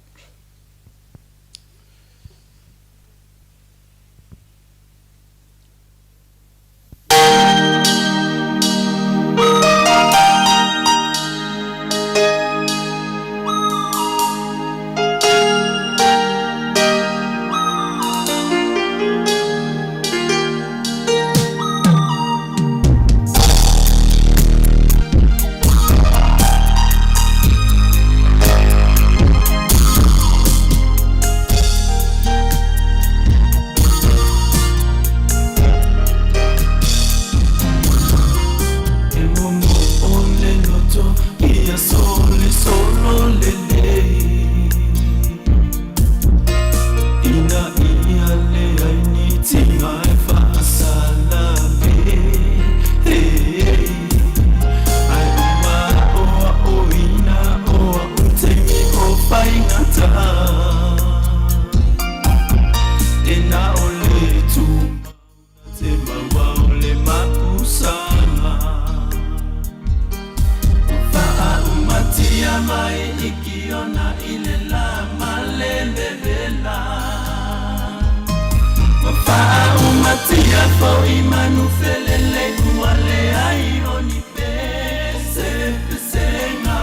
Matia fo imanu fele felele kuale ai oni pese pesenga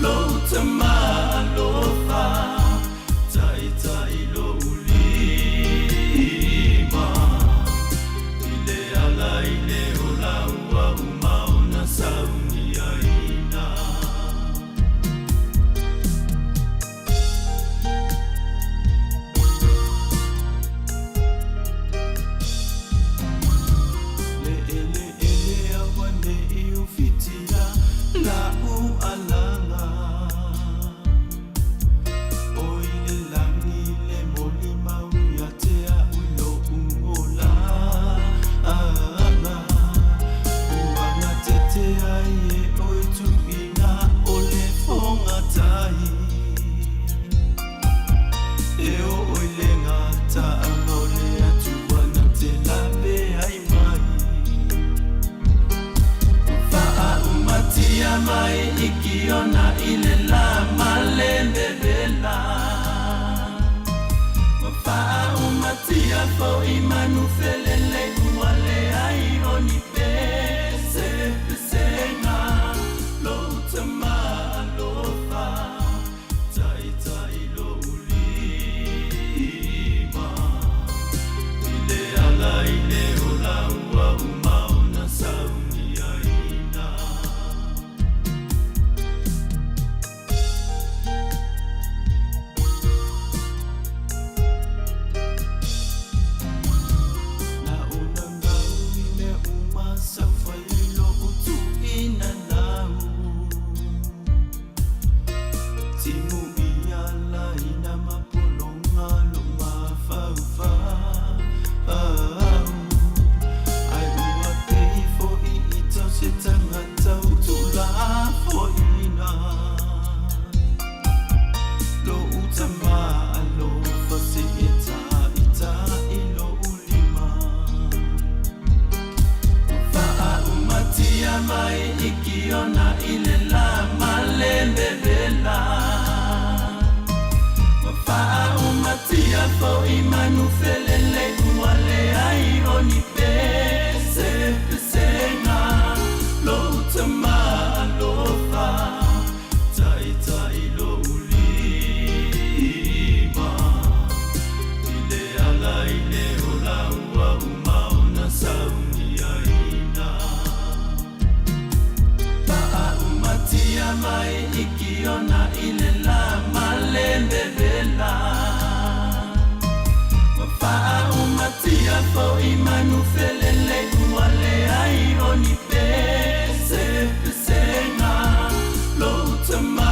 lo tama lo fa tai tai lo ulima ile ala ile ola ua umauna sauni aina mai ikiona ile la malende vela wafaa umatia fo imanu felele kuale ai oni pese pesenga lo tama lo fa tai tai lo ulima ile ala ile ola ua umauna sauni aina mai ikiona ile la malende vela wafaa umatia fo imanu felele kuale ai oni pese pesenga lo tama lo fa tai tai lo ulima ile ala ile ola ua umauna sauni aina tia mai ikiona ile la malende vela wafaa umatia fo imanu felele kuale ai oni pese pesenga lo tama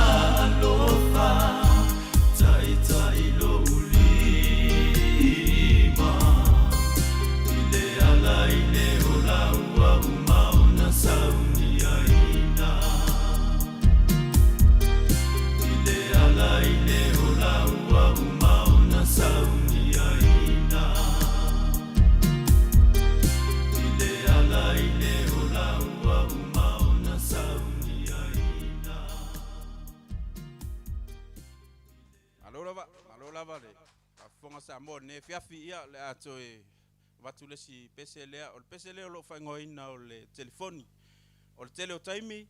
lo fa tai tai lo ulima ile ala ile ola ua umauna sauni aina ile ola ua umauna sauni aina ile ala ile ola ua umauna sauni aina Alola le afonga sa mo ne fiafi ia le atoe watule si peselea o peselea lo fangoina o le telefoni o le tele o taimi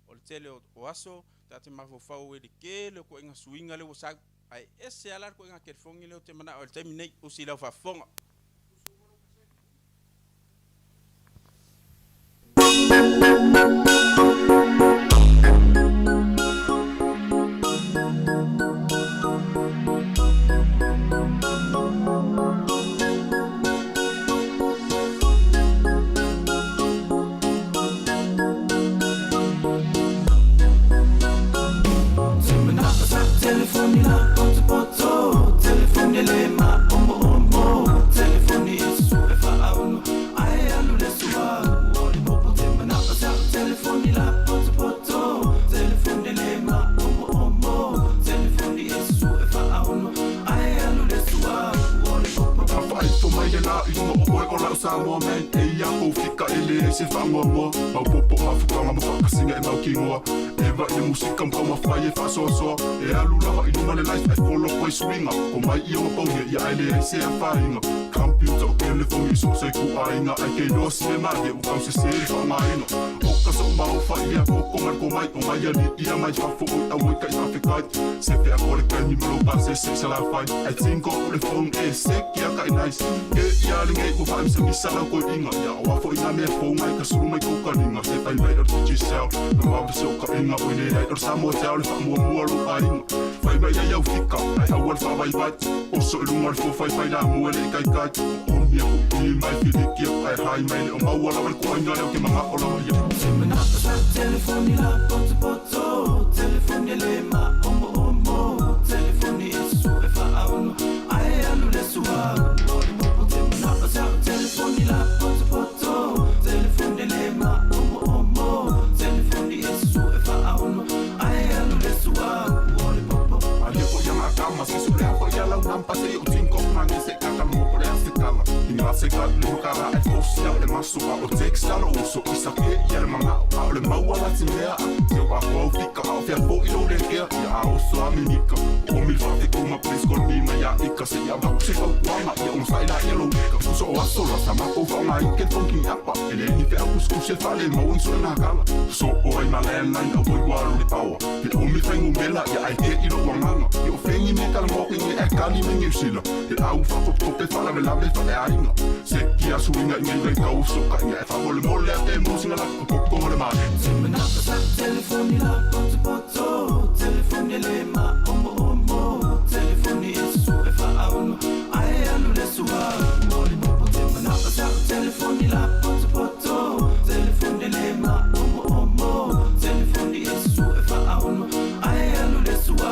o le tele o aso tate mafofau e ke le ko inga suinga le wosa ai ese ala ko inga telefongi le o te mana o le taimi nei o si la fa fonga telefoni la poto poto telefoni le ma omo omo telefoni su e fa auno ai alu le sua oli popo te mana pasa telefoni la poto poto telefoni le ma omo omo telefoni su e fa auno ai alu le sua oli popo Fai to mai na I mo o e ola sa mo men e ia o fika ele se fa mo mo ma popo ma fuka ma fa singa e ma ki mo e Leva i musika mkauma fai e whasoasoa E alu lawa i lunga le life e kolo koi swinga Ko mai i o mapaunga i aile e se a whainga Computer o telefoni i so se ku ainga Ai kei loa si me mage u kau se se e whangainga O ka so mau whai a koko ngar ko mai O mai ali i a mai whafo oi a wika i whawhikai Se te a kore kani melo pa se se sa la whai Ai tinko o le phone e se ki a kai nice E i alinga i ko whaim se misa lau koi inga Ia o wafo i nga mea phone ai ka suru mai kukaringa Se tai mai ar teach yourself Na mawa se o ka inga o ne rai ar Samoa te au le wha mua lo a inga Whai mai ai au fika Ai awal wha vai vai O so i lunga le fo whai la mua le kai kai O mia ku i mai whilikia Ai hai mai le o maua lawa le kua inga leo ke mga o lawa ia Semenata sa telefoni la poto poto Telefoni le ma omo omo Telefoni e su e wha auno Ai alu le sua Ori mopo semenata sa telefoni la poto poto Telefoni le ma omo omo Telefoni e su e wha auno Ai alu le sua Ori mopo Alia ko ia kama se sule ko ia lau nampa se o tinko mangi se kaka mo ko le ase kala Ina se ka le kara e fosia le masu a o teksta lo so isa ke ia le manga a le maua la tinea se o ko fika a fia fo i lo le kia ia a o so aminika o mi fa te kuma please call me mai a ika se ia ma se ko mama ia o sai la ia lo ika so o aso la sama ko fa mai ke tonki apa ele ni te a kusku se fa le mo so na kala so o ai na le na o boy waru le power o mi fa ngumela ia ai te i lo manga Yo fengi me kala mo inge e kali me ngi sila He au fa ko te fala me lave fa e ainga Se ki a suinga inge le kau so ka inge e fa mole mole a te mo singa la ko ko le mare Semenata sa telefoni la poto poto Telefoni le ma omo omo Telefoni e su e wha auno Ai alu le sua Moli mopo semenata sa telefoni la poto poto Telefoni le ma omo omo Telefoni e su e wha auno Ai alu le sua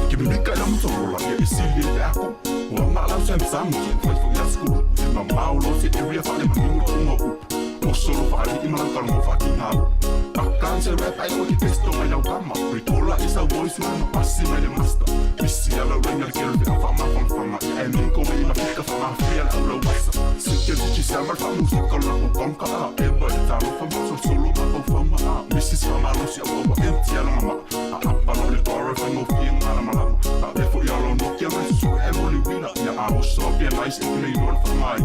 Ke me nika la mutorola ia e sili e ako Ua mala o sem samu jen fai fo ia skulu Ma maulo se area fa le maningu tunga up O solo fa ali ima la mo fa ki ngau Pakan se rap ai o ki testo mai lau kama Ritola is a voice ma passi mai le master Misi ala ringa le kere fia fa ma fama Ia e minko me ima fika fa ma fia la ula wasa Sike dici samar fa musika la o konka a Eba e taro fa ma solo ma fa fama a Misi sa ma lo si a oba empty ala mama A apa lo le kore fa ngo fia ngana malama A befo ia lo nokia mai su e moli wina Ia a o so fia nice e kene iluan fa mai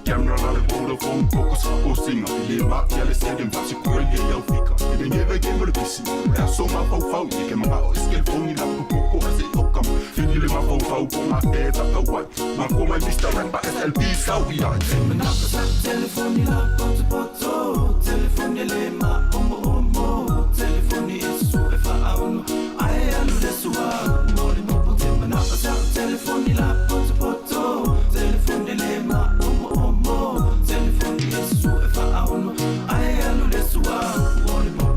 Camera la le Vodafone focus fa ko singa Ie ma ia le sedem fa si kuelia iau fika E neve ke mele pisi E a so ma fau fau Ie ke mga o iske fongi na pupoko a se okam Fini le ma fau fau ko ma te taka wai Ma ko mai Mr. Rampa SLB sau ia Semenata sa telefoni la poto poto Telefoni le ma omo omo Telefoni e su e wha auno Ai alu le sua Moli mopo semenata sa telefoni la poto poto Telefoni le ma omo omo Telefoni e su e wha auno Ai alu le sua Moli mopo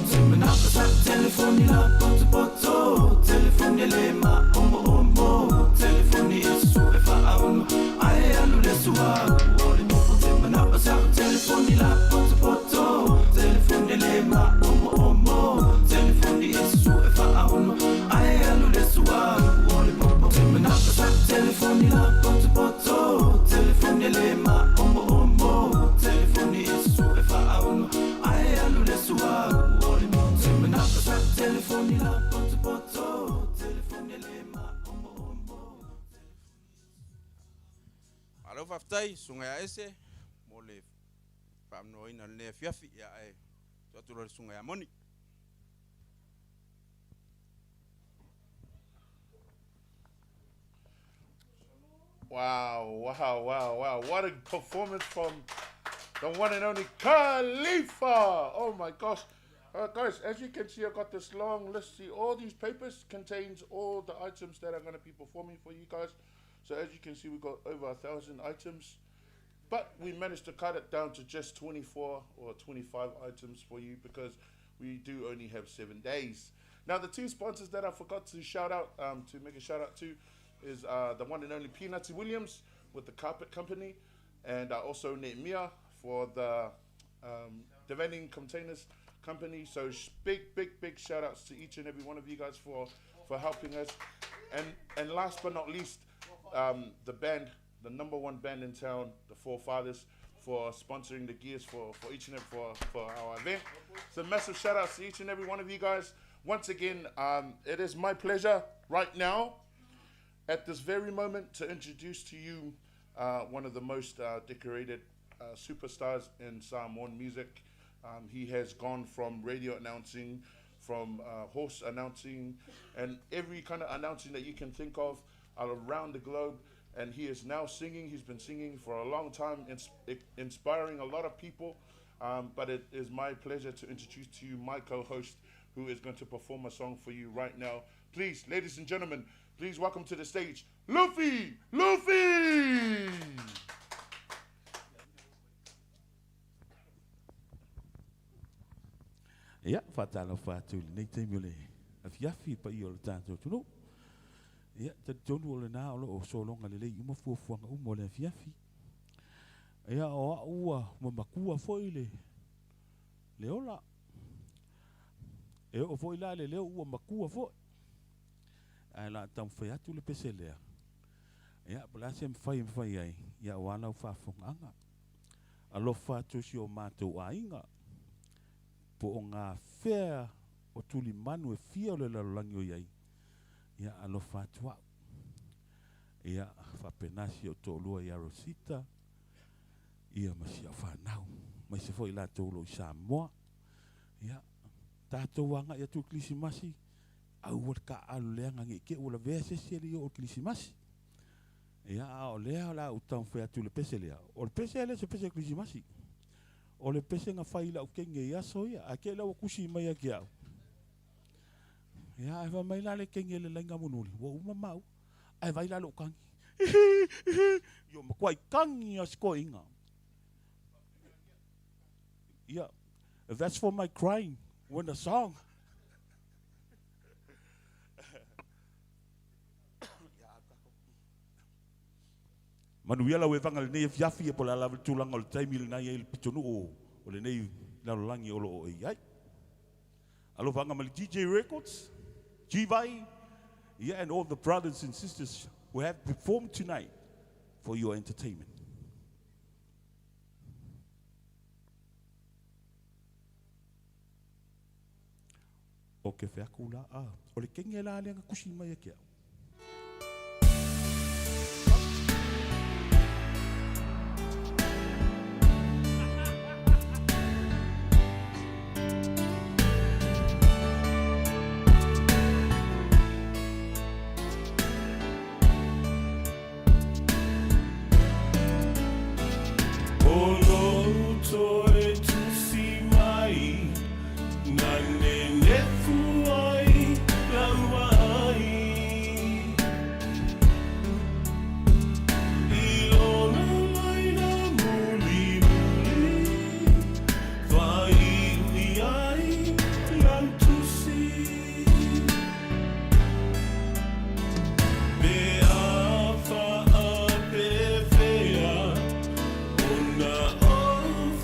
Semenata sa telefoni la poto poto Telefoni le ma omo omo Telefoni e su e wha auno Ai alu le sua Moli mopo semenata sa telefoni la poto poto Telefoni le ma omo omo Telefoni e su e wha auno Ai alu le sua Moli mopo semenata sa telefoni la poto poto Telefoni le ma omo omo Telefoni e su e wha auno Ai alu le sua Moli mopo semenata sa telefoni la poto poto Telefoni le ma omo omo Alo whaftai, sunga ya ese, mo le whamnoina le fiafi ia e tuatura le sunga ya moni. Wow, wow, wow, wow. What a performance from the one and only Khalifa. Oh my gosh. Guys, as you can see, I've got this long list. See, all these papers contains all the items that are going to be performing for you guys. So as you can see, we've got over 1,000 items. But we managed to cut it down to just 24 or 25 items for you because we do only have 7 days. Now, the two sponsors that I forgot to shout out, to make a shout out to, is the one and only Peanutsy Williams with the Carpet Company, and also Nehemiah for the Devaning Containers Company. So big shout outs to each and every one of you guys for helping us. And last but not least, the band, the number one band in town, the Forefathers, for sponsoring the gears for each and every for our event. So massive shout outs to each and every one of you guys. Once again, it is my pleasure right now, at this very moment, to introduce to you one of the most decorated superstars in Samoan music. He has gone from radio announcing, from horse announcing, and every kind of announcing that you can think of around the globe. And he is now singing. He's been singing for a long time, inspiring a lot of people. But it is my pleasure to introduce to you my co-host, who is going to perform a song for you right now. Please, ladies and gentlemen, please welcome to the stage, Luffy! Luffy! Ia, whatalo whātuli, nei teimi ole, a fiafi pa I o le tātou tunu. Ia, te tonu o le nā o lo o solonga le lei, uma fuafuanga uma o le fiafi. Ia, o a ua, ma makua foi le ola. E o foi la le leo ua makua foi. Ai la tam whai atu le pese lea. Ia, pala se mwhai ai, ia wana u whafonganga. Alo whātusi o mātou a inga. Po o ngā whea o tuli manu e fia o le lalangi o iai. Ia alo whātua. Ia whapenasi o tōlua I Arosita. Ia masi a whanau. Mai se fo I la tōlo I Samoa. Ia tātou anga ia tu klisimasi. Au wad ka alu leanga nge ke ula vea se seri o klisimasi. Ia o lea la utang whea tu le pese lea. O le pese ele se pese klisimasi. O le pese nga whaila o kenge I aso ia. A ke lau kusi mai a ke au. Ia, ai wa mai la le kenge le lainga monuli. Wa uma mau. Ai vai la lo kangi. Yo makwai kangi a sko inga. Ia, that's for my crying when the song. Manuia la wevanga le nei fiafi e pola la tulanga o le taimi le nai e le pitonu o le nei lalolangi o lo o iai. Alo vanga ma le DJ Records, G-Vai, yeah, and all the brothers and sisters who have performed tonight for your entertainment. O ke wheakula a, o le kenge la leanga kusi mai e kia.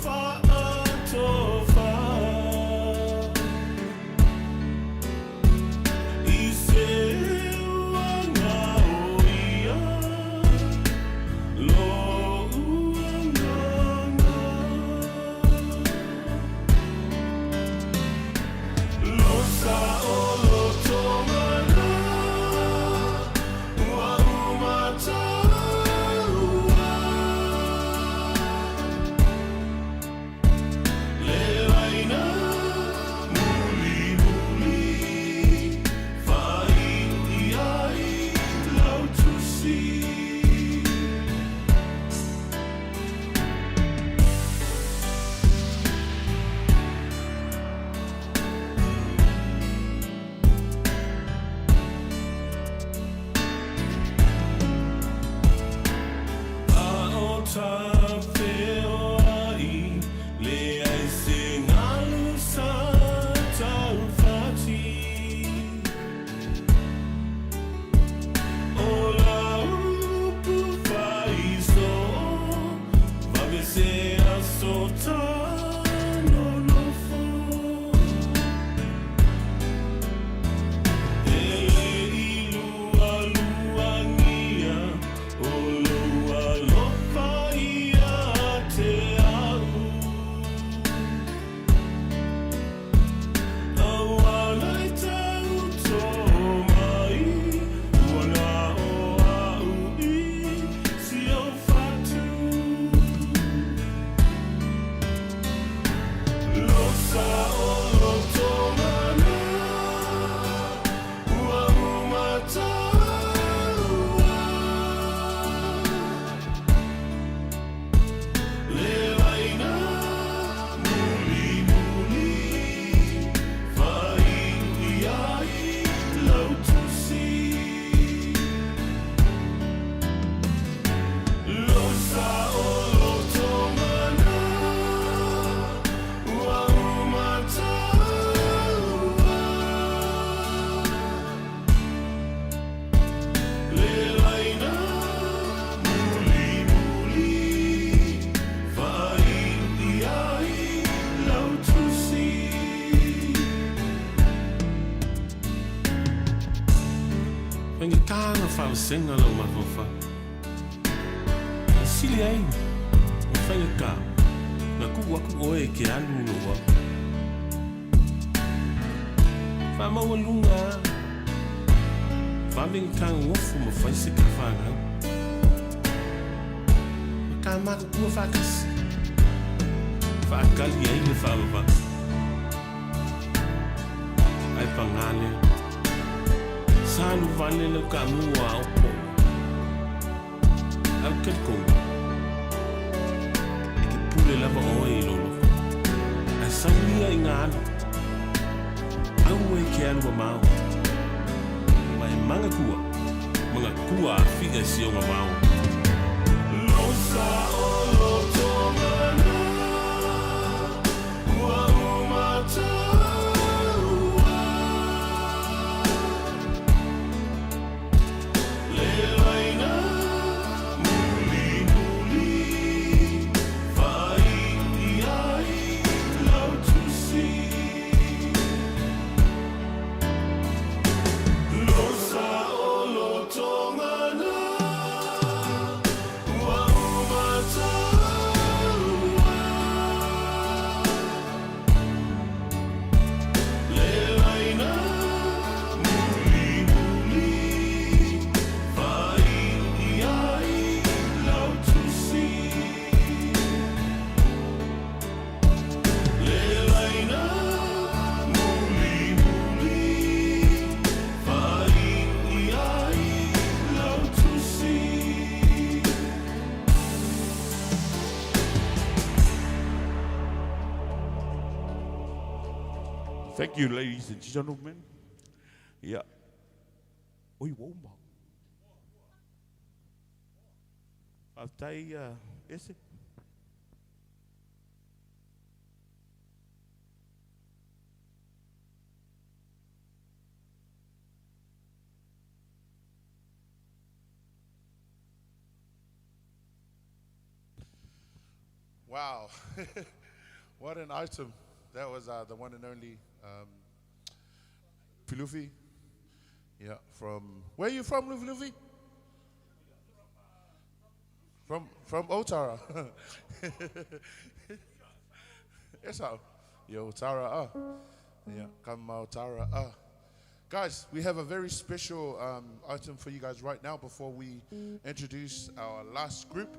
Far Senga lo mafofa. Sili ai. O fai ka. Na ku oe ke alu lo wa. Fa ma lunga. Fa ving kang wofu mo fai se ka fa na. Ka ma ku fa kas. Fa kali ai le fa ba. Ai pangale. Sanu vale lo kamu au po. Au ke ko. Ke pule lava oi lolo. Ai samia ingana. Au e ke anu mau. Mai manga kua. Manga kua figa si o mau. Lo sa o lo tomana. Ua umata. Thank you, ladies and gentlemen. Yeah. Oi, womba. Altai, esse. Wow. What an item. That was the one and only Luffy. Yeah, from where are you from, Luffy? From Otara. Yes, how? Yeah, Otara. Yeah, come Otara. Guys, we have a very special item for you guys right now before we introduce our last group.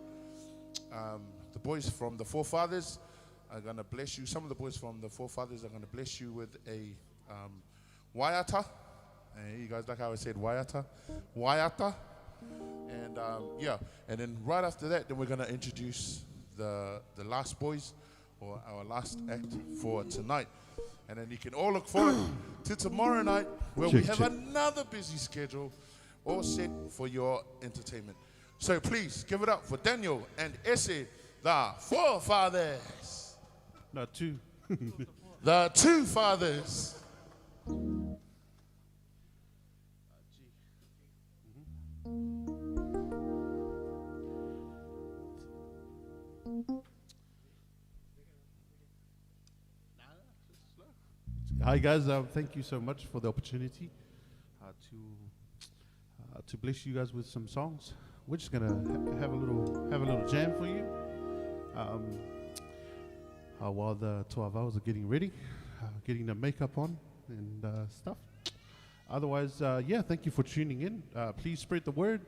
The boys from the Forefathers are going to bless you. Some of the boys from the Forefathers are going to bless you with a waiata. And you guys like how I said waiata? Waiata. And yeah, and then right after that, then we're going to introduce the last boys, or our last act for tonight. And then you can all look forward to tomorrow night, where we have another busy schedule all set for your entertainment. So please give it up for Daniel and Esse, the Forefathers. No, two. The two fathers. Hi guys, thank you so much for the opportunity to bless you guys with some songs. We're just gonna have a little jam for you while the 12 hours are getting ready, getting the makeup on and stuff. Otherwise, yeah, thank you for tuning in. Please spread the word.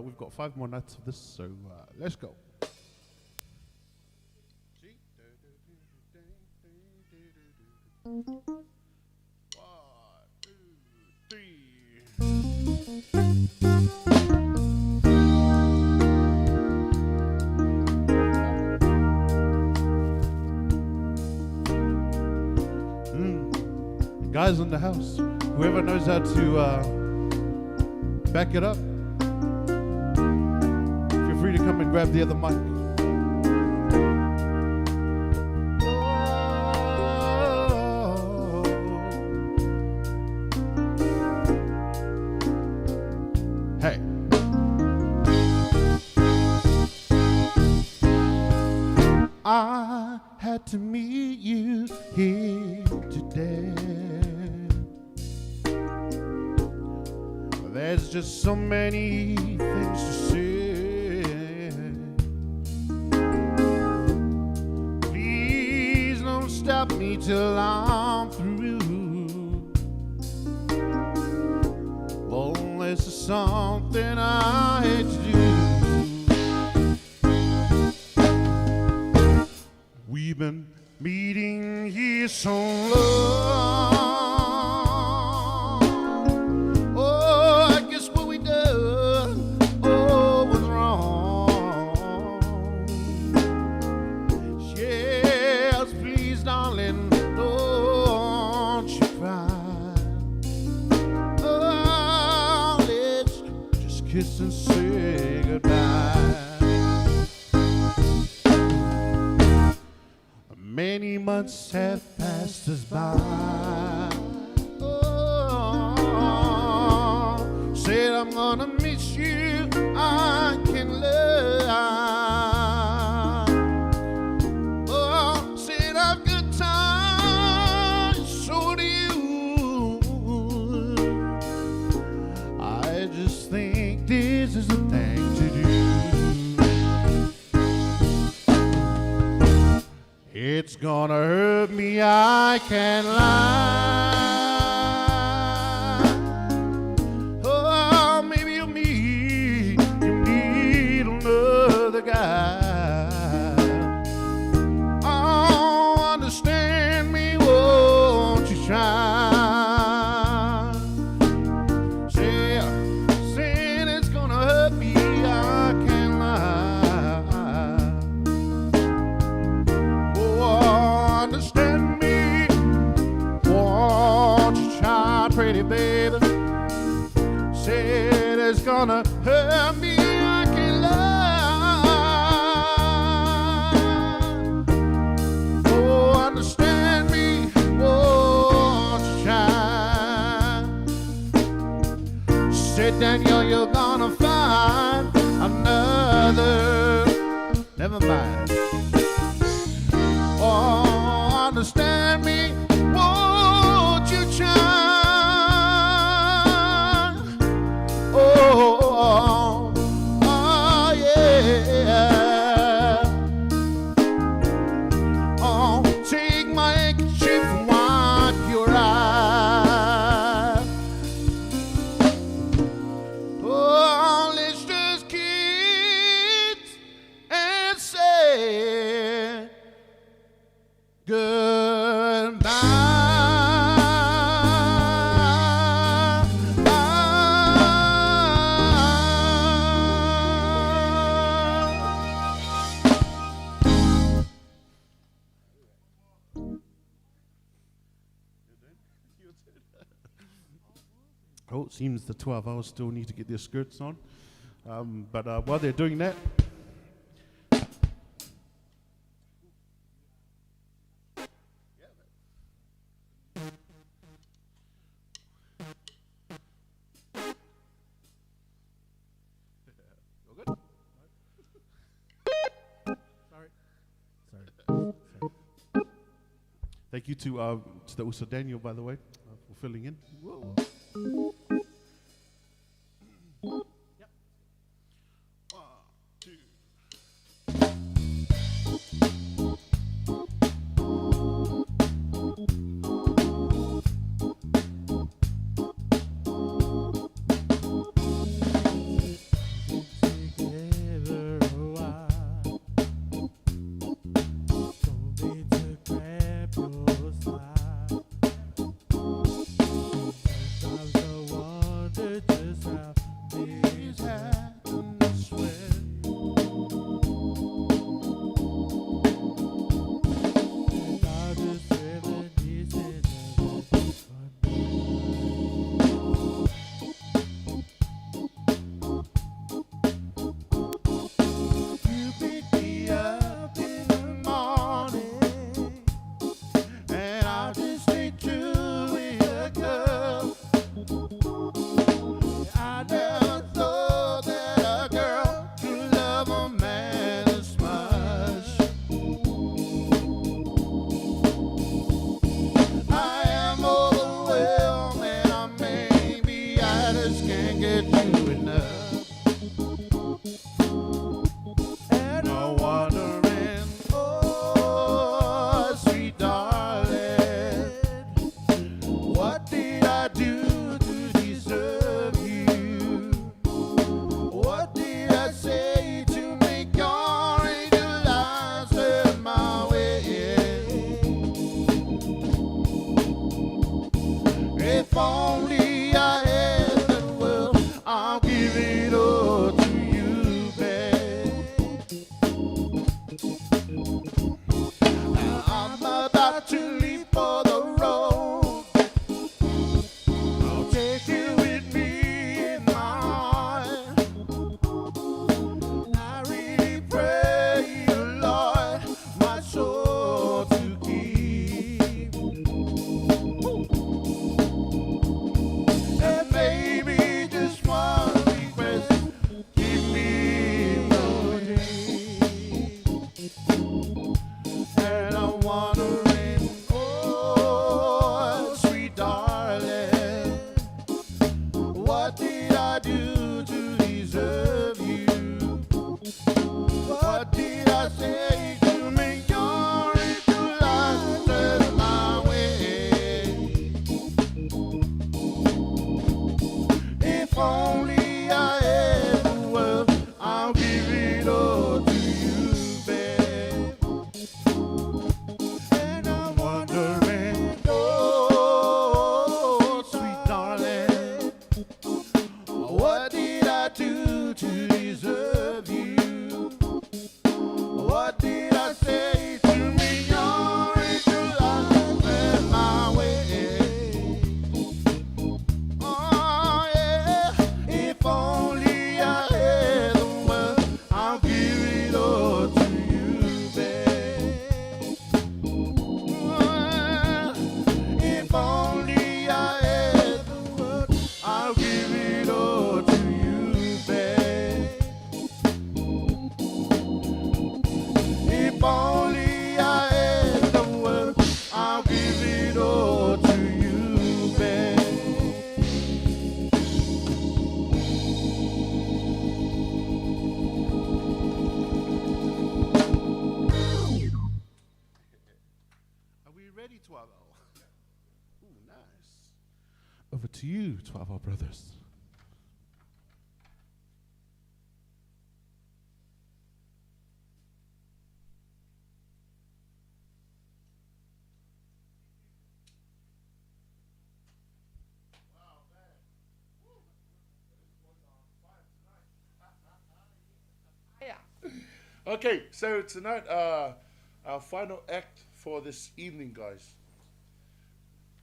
We've got 5 more nights of this, so let's go. Guys in the house, whoever knows how to back it up, feel free to come and grab the other mic. Hey. I had to meet you here today. There's just so many things to say. Please don't stop me till I'm through. Well, this is something I hate to do. We've been meeting here so long. Kiss and say goodbye. Many months have passed us by. Oh, said I'm gonna miss you. I can love. Oh, said I've got time. So do you. I just think this is the thing to do. It's gonna hurt me, I can't lie. Oh, maybe you need another guy. Oh, understand me, won't you try? Pretty baby, said it's gonna hurt me, I can't lie. Oh, understand me, won't you try? Said Daniel, you're gonna find another, never mind. Oh, understand me, won't you try? Oh, yeah. Oh, take my handkerchief and wipe your eye. Oh, let's just kiss and say goodbye. Oh, it seems the 12 hours still need to get their skirts on. But while they're doing that, Thank you to the Uso Daniel, by the way, for filling in. Whoa. Over to you, 12 Hour Brothers. Okay, so tonight, our final act for this evening, guys.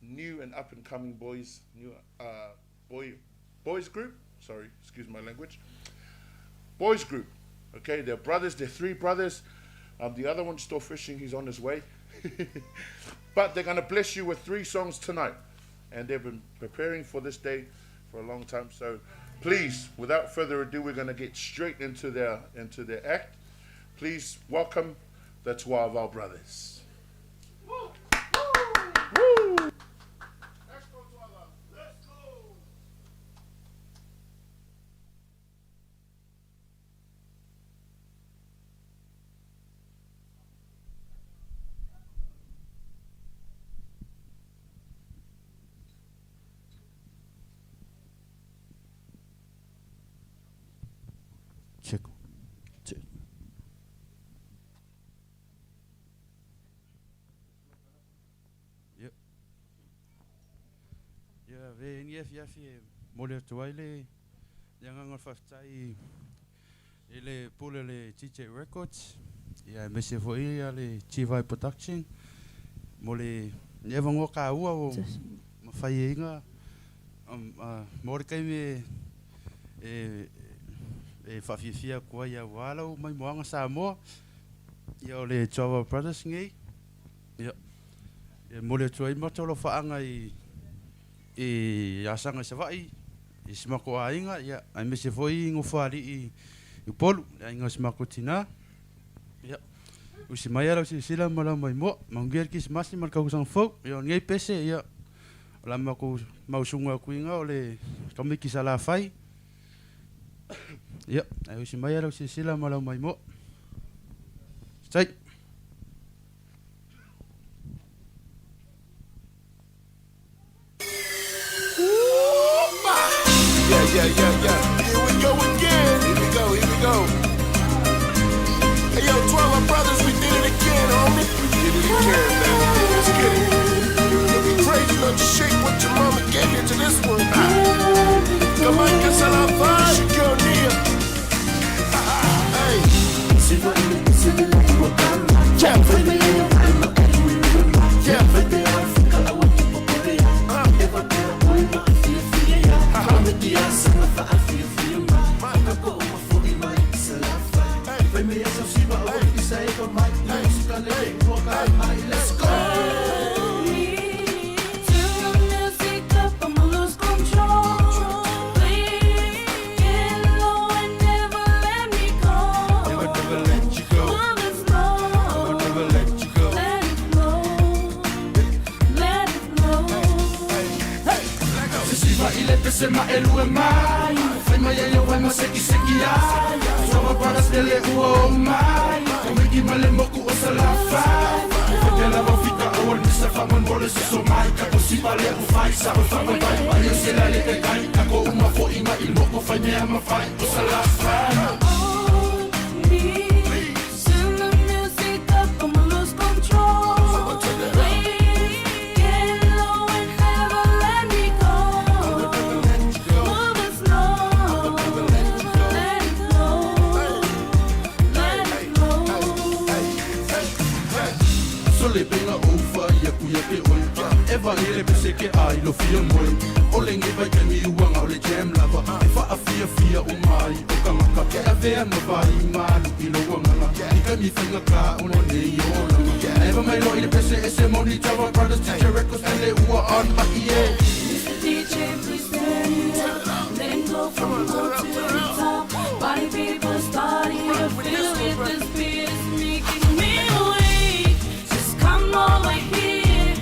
New and up and coming boys, new boys group. Sorry, excuse my language. Boys group. Okay, they're brothers. They're three brothers. The other one's still fishing. He's on his way. But they're gonna bless you with 3 songs tonight, and they've been preparing for this day for a long time. So, please, without further ado, we're gonna get straight into their act. Please welcome the 12 Hour Brothers. Woo. Woo. ve ni fia fia mole toile yang ang faftai ele pole le Tejit Records ya mese foi ale G-Vai production mole never ngo ka ua o mafai inga mole kai me fafia kwa ya wala mai moanga Samoa ya le Java Brothers ngai ya mole toi matolo faanga ya sanga savai ismako ainga ya ai mese foi ngo fali i polu ainga smako tina ya usi mai ala usi sila mala mai mo mangier kis masi mar ka usang fo ya ngai pese ya lama ko mausunga kuinga ole kamiki sala fai ya ai usi mai ala usi sila mala mai mo sai Yeah. Here we go again. Here we go. Hey, yo, 12 brothers, we did it again, homie. We did it again, man. Let's get it. It'll be crazy not to shake what your mama gave you to this one. Come on, get some love, it's your girl, Nia. Hey. Let's go. Sema elu mai, fai mai yo vai ma seki ai. Sova para stelle uo mai, come ki male moku o salafa. Fai la fica o il misa fa mon bole so mai, ka ko si vale o fai sa o fa mai. Ai yo se la le kai, ka ko uma fo ima il moko fai me ama fai o salafa. Eva ele pese que ai lo fia moi o lengi vai que mi uanga o le jam lava fa a fia o mai o kanga ke ave no vai malu i lo wanga ni ka mi finga ka o no ne yo no Eva mai lo ele pese ese money Java Brothers Tejit Records and they were on my yeah DJ please stand then go from low to the top body people starting to feel it this beat is making me weak just come over here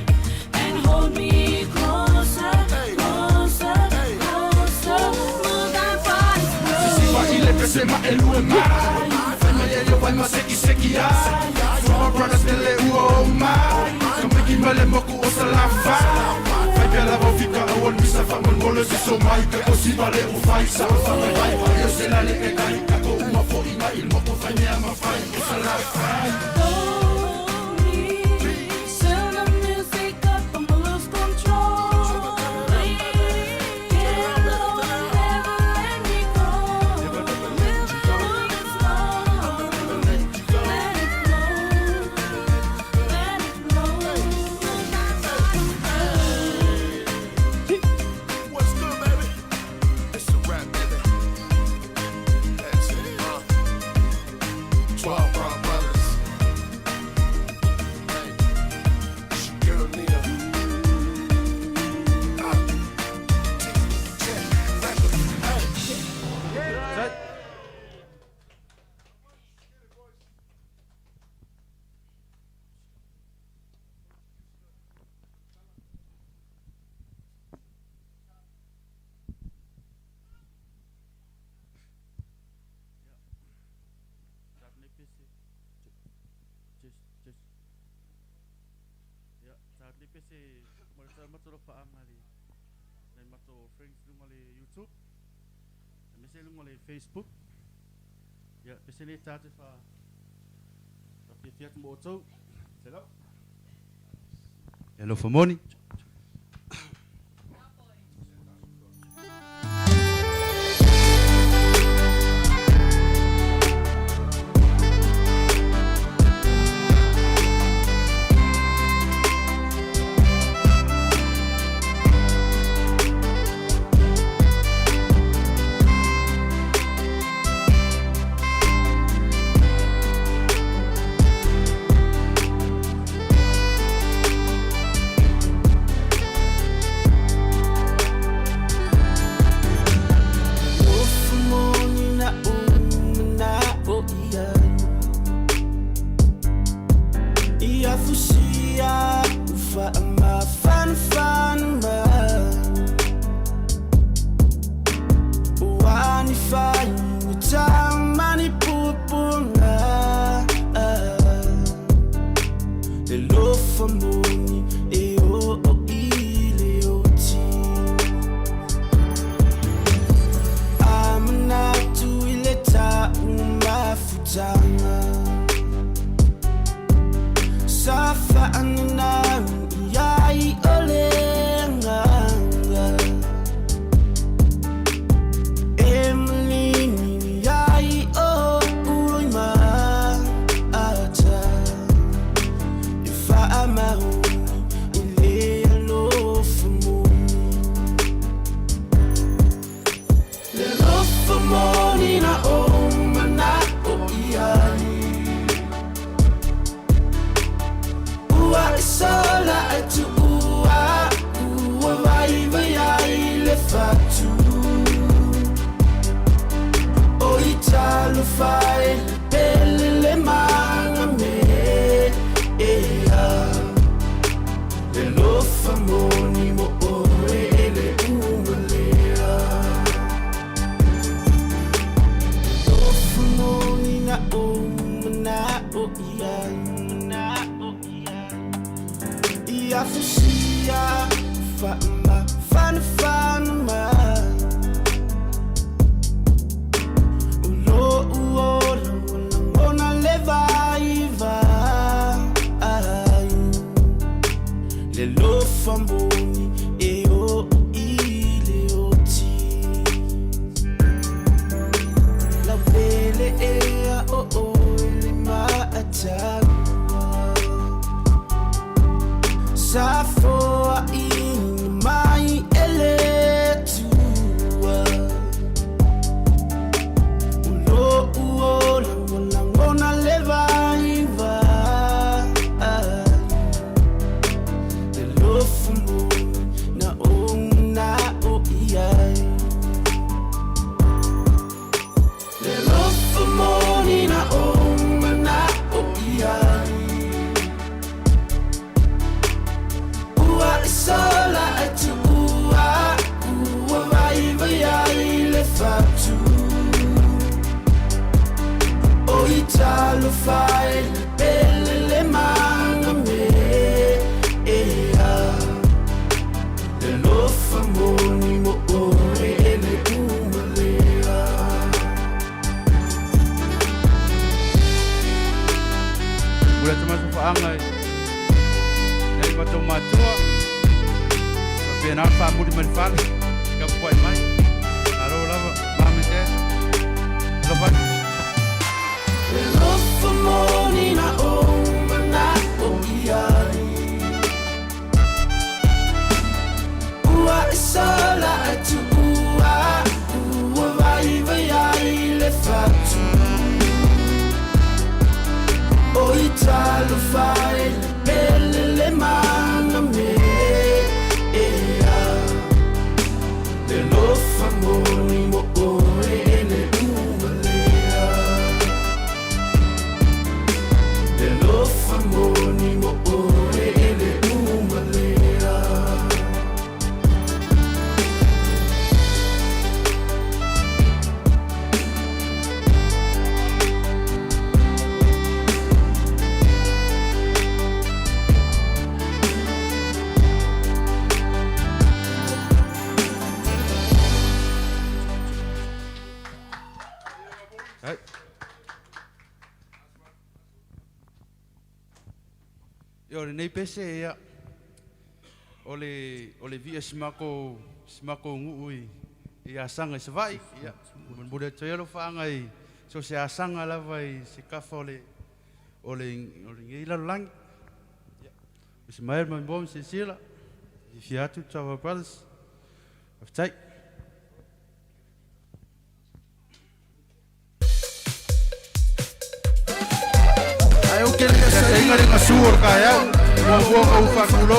hold me closer, closer, closer. Move that body closer. Si va ile pese ma elu mai. Fai mai yo vai ma seki ai. Java Brothers dele uo mai. Come ki male moku o salafa. Fai pela va fica o misa fa mon bole so mai ka ko si vale o fai sa fa mai. Yo se la le kai ka ko uma fo ima il moko fai me ama fai o salafa. Matolo paangari na mato friends lungale YouTube mese lungale Facebook ya pese le tate fa fiat moto hello for money ma fan ma wani fan mani pupunga le lo famoni e o ile o ti amna tu ile ta umafutanga safa anina yai olenga Emily yai o uima ata ifa amahu ile lo famoni na o mana o iai sola tu ua vai ai le fatu o italo fai pelle le manga me le lo famoni mo ore le umalea lo famoni na o iai ia fusia fan ma ulo ona leva le lo famoni e o ile o ti la vele e o le ma attack Safo in mai eletua Ulo uola leva Le lo famoni na o iai Le lo famoni na o iai sola tu vai ai le fatu o italo fai pelle le manga me le lo famoni mo ore le umalea Mula tama sa faangai Nai mato matua Pena fa muri mal fal ka poi mai aro lava mami te lava lo famoni na o mana o iai ua sola tu vai ai le fatu o italo fai pelle le manga me le lo famoni mo ore le umalea le lo famoni mo ore le umalea Yo nei pese ia ole via smako ngui ia sanga se vai ia mun bude telo fanga i so se asanga la vai se kafole ole ngila lang ia Ismael man bom se sila if you have to our brothers of take Ayo queria sair na sua caia. Vou o faculo.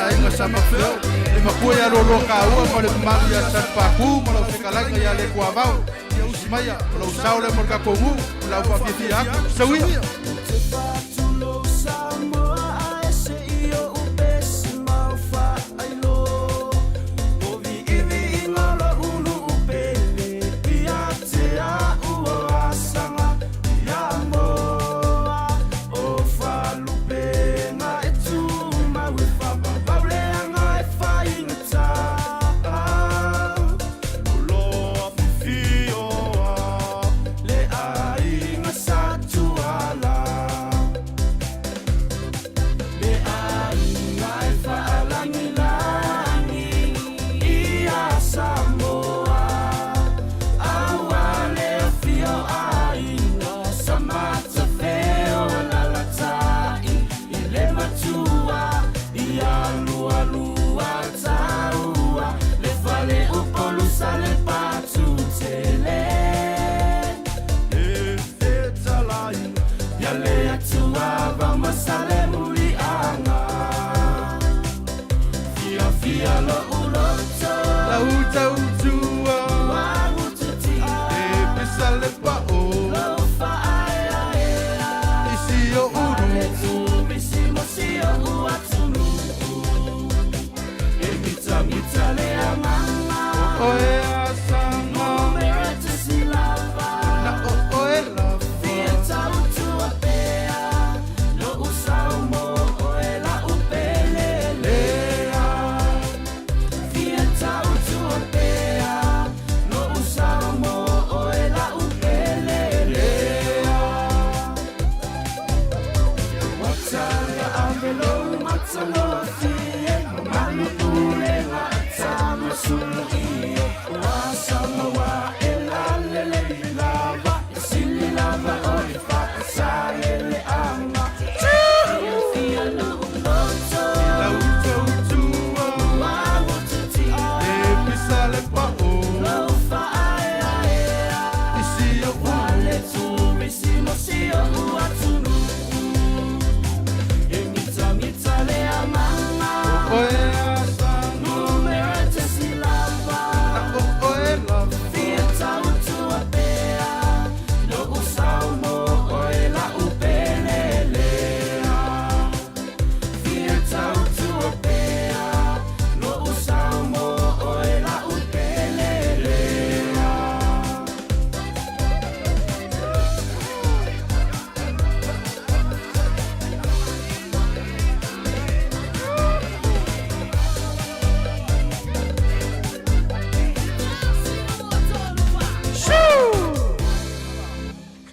Aí mas sama feu. E ma kuya lo kau pa le mali ya sa paku, ma lo sekala ya le kuavau. Ya usmaya, lo saule mo ka komu, la wa fifi ak. Sawi.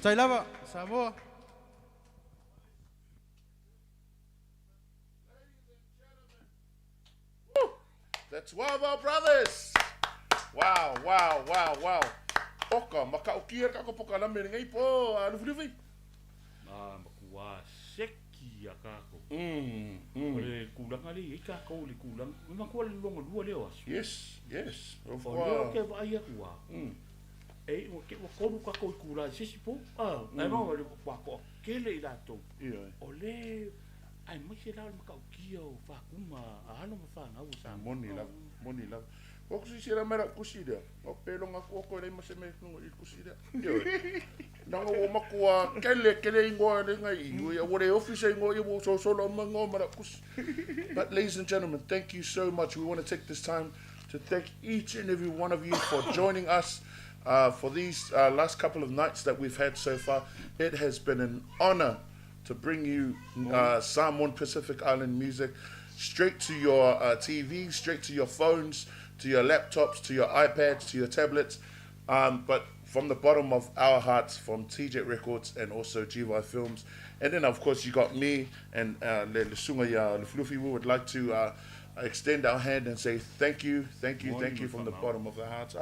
Tailava, Samoa. The 12 our brothers. Wow, wow, wow, wow. Oka, makaukia kako poka na mene ngai po, alufulifi. Makua seki a kako. Ole kulanga li, i kako li kulanga. Makua li longa lua leo asu. Yes, yes. Of course. O leo ke vai a kua. E o ke o koru kako i kula sisi po. Ai no, ole ko kele i lato. Ole ai mai se la makaukia o fa kuma a hano mafanga u sa. Money love. O kusi sira mera kusi dia. O pelo nga ko le mase me no i kusi dia. Nanga o makua kele ingoa le ngai. O ya wore office ingoa i so solo mango mara kusi. But ladies and gentlemen, thank you so much. We want to take this time to thank each and every one of you for joining us for these last couple of nights that we've had so far. It has been an honor to bring you Samoan Pacific Island music straight to your TV, straight to your phones, to your laptops, to your iPads, to your tablets. But from the bottom of our hearts, from Tejit Records and also G-Vai Films. And then, of course, you got me and Le Sunga Ya Fluffy. We would like to extend our hand and say thank you from the bottom of our hearts.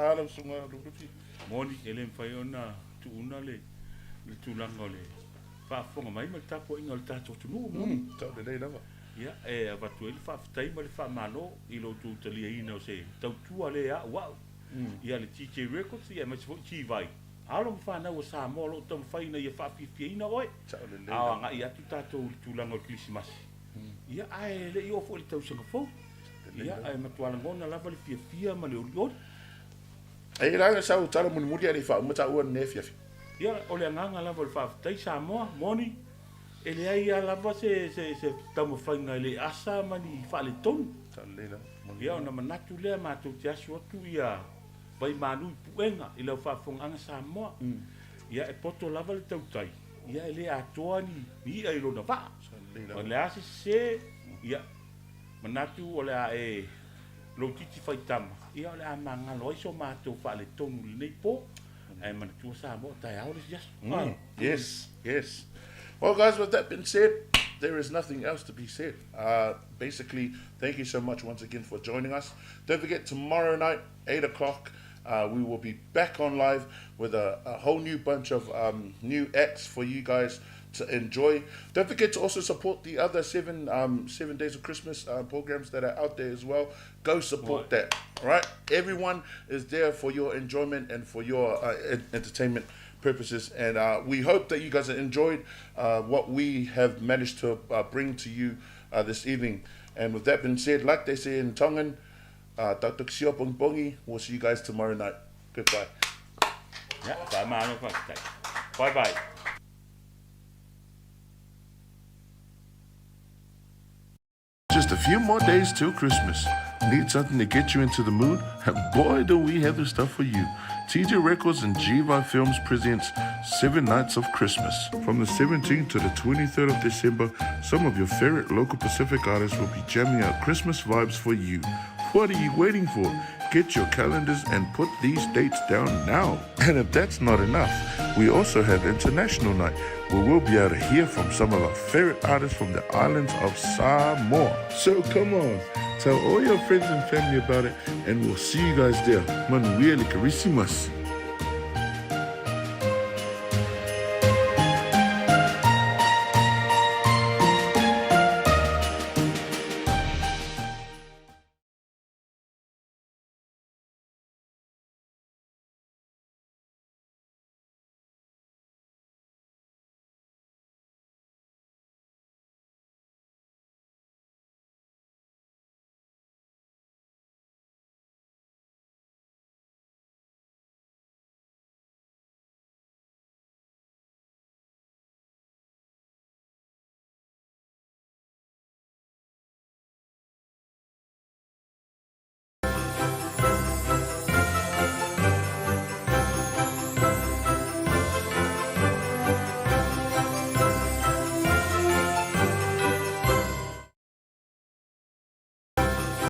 Moni, ele mfaiona tuuna le tulanga le. Whaafonga mai ma tapo inga le tato tunu moni. Tau le nei lava. Ia, avatu ele whaafitai ma le whaamano i lo tu talia ina o se tautua le a wau. Ia le TJ Records, ia mai se fo G-Vai. Alo ma whanau o Samoa lo tamu whaina ia whaafifia ina oe. Tau le nei lava. Awa nga ia tu tato tulanga o Christmas. Ia, ae le i ofo le tausanga fo. Ia, ae matuala ngona lava le fia ma le ori. Ai ranga sau tala muni ali fa mata ua nefiafi. Ia ole nganga lava le whaafitai Samoa, moni. Ele ai a lava se tamu whainga ele asa mani whaale tonu. Tau le lava. Ia ona manatu lea mātou te asu atu ia vai manu i puenga i lau whaafonganga Samoa. Ia e poto lava le tautai. Ia ele atoa ni ai lona waa. O le ase se ia manatu ole a e lo titi whaitama. Ia ole a mangalo iso mātou whaale tonu li nei po. Ai manatu Samoa tai au les jas. Yes. Well, guys, with that being said, there is nothing else to be said. Basically, thank you so much once again for joining us. Don't forget, tomorrow night, 8 o'clock, we will be back on live with a whole new bunch of new acts for you guys to enjoy. Don't forget to also support the other 7 Days of Christmas programs that are out there as well. Go support that, right? Everyone is there for your enjoyment and for your entertainment purposes, and we hope that you guys have enjoyed what we have managed to bring to you this evening. And with that being said, like they say in Tongan, Tatuk Sio Pong Pongi, we'll see you guys tomorrow night. Goodbye. Bye-bye. Just a few more days till Christmas. Need something to get you into the mood? And boy, do we have the stuff for you. TJ Records and G-Vai Films presents 7 Nights of Christmas. From the 17th to the 23rd of December, some of your favorite local Pacific artists will be jamming out Christmas vibes for you. What are you waiting for? Get your calendars and put these dates down now. And if that's not enough, we also have International Night, where we'll be able to hear from some of our favorite artists from the islands of Samoa. So come on, tell all your friends and family about it, and we'll see you guys there. Manuel Carisimas.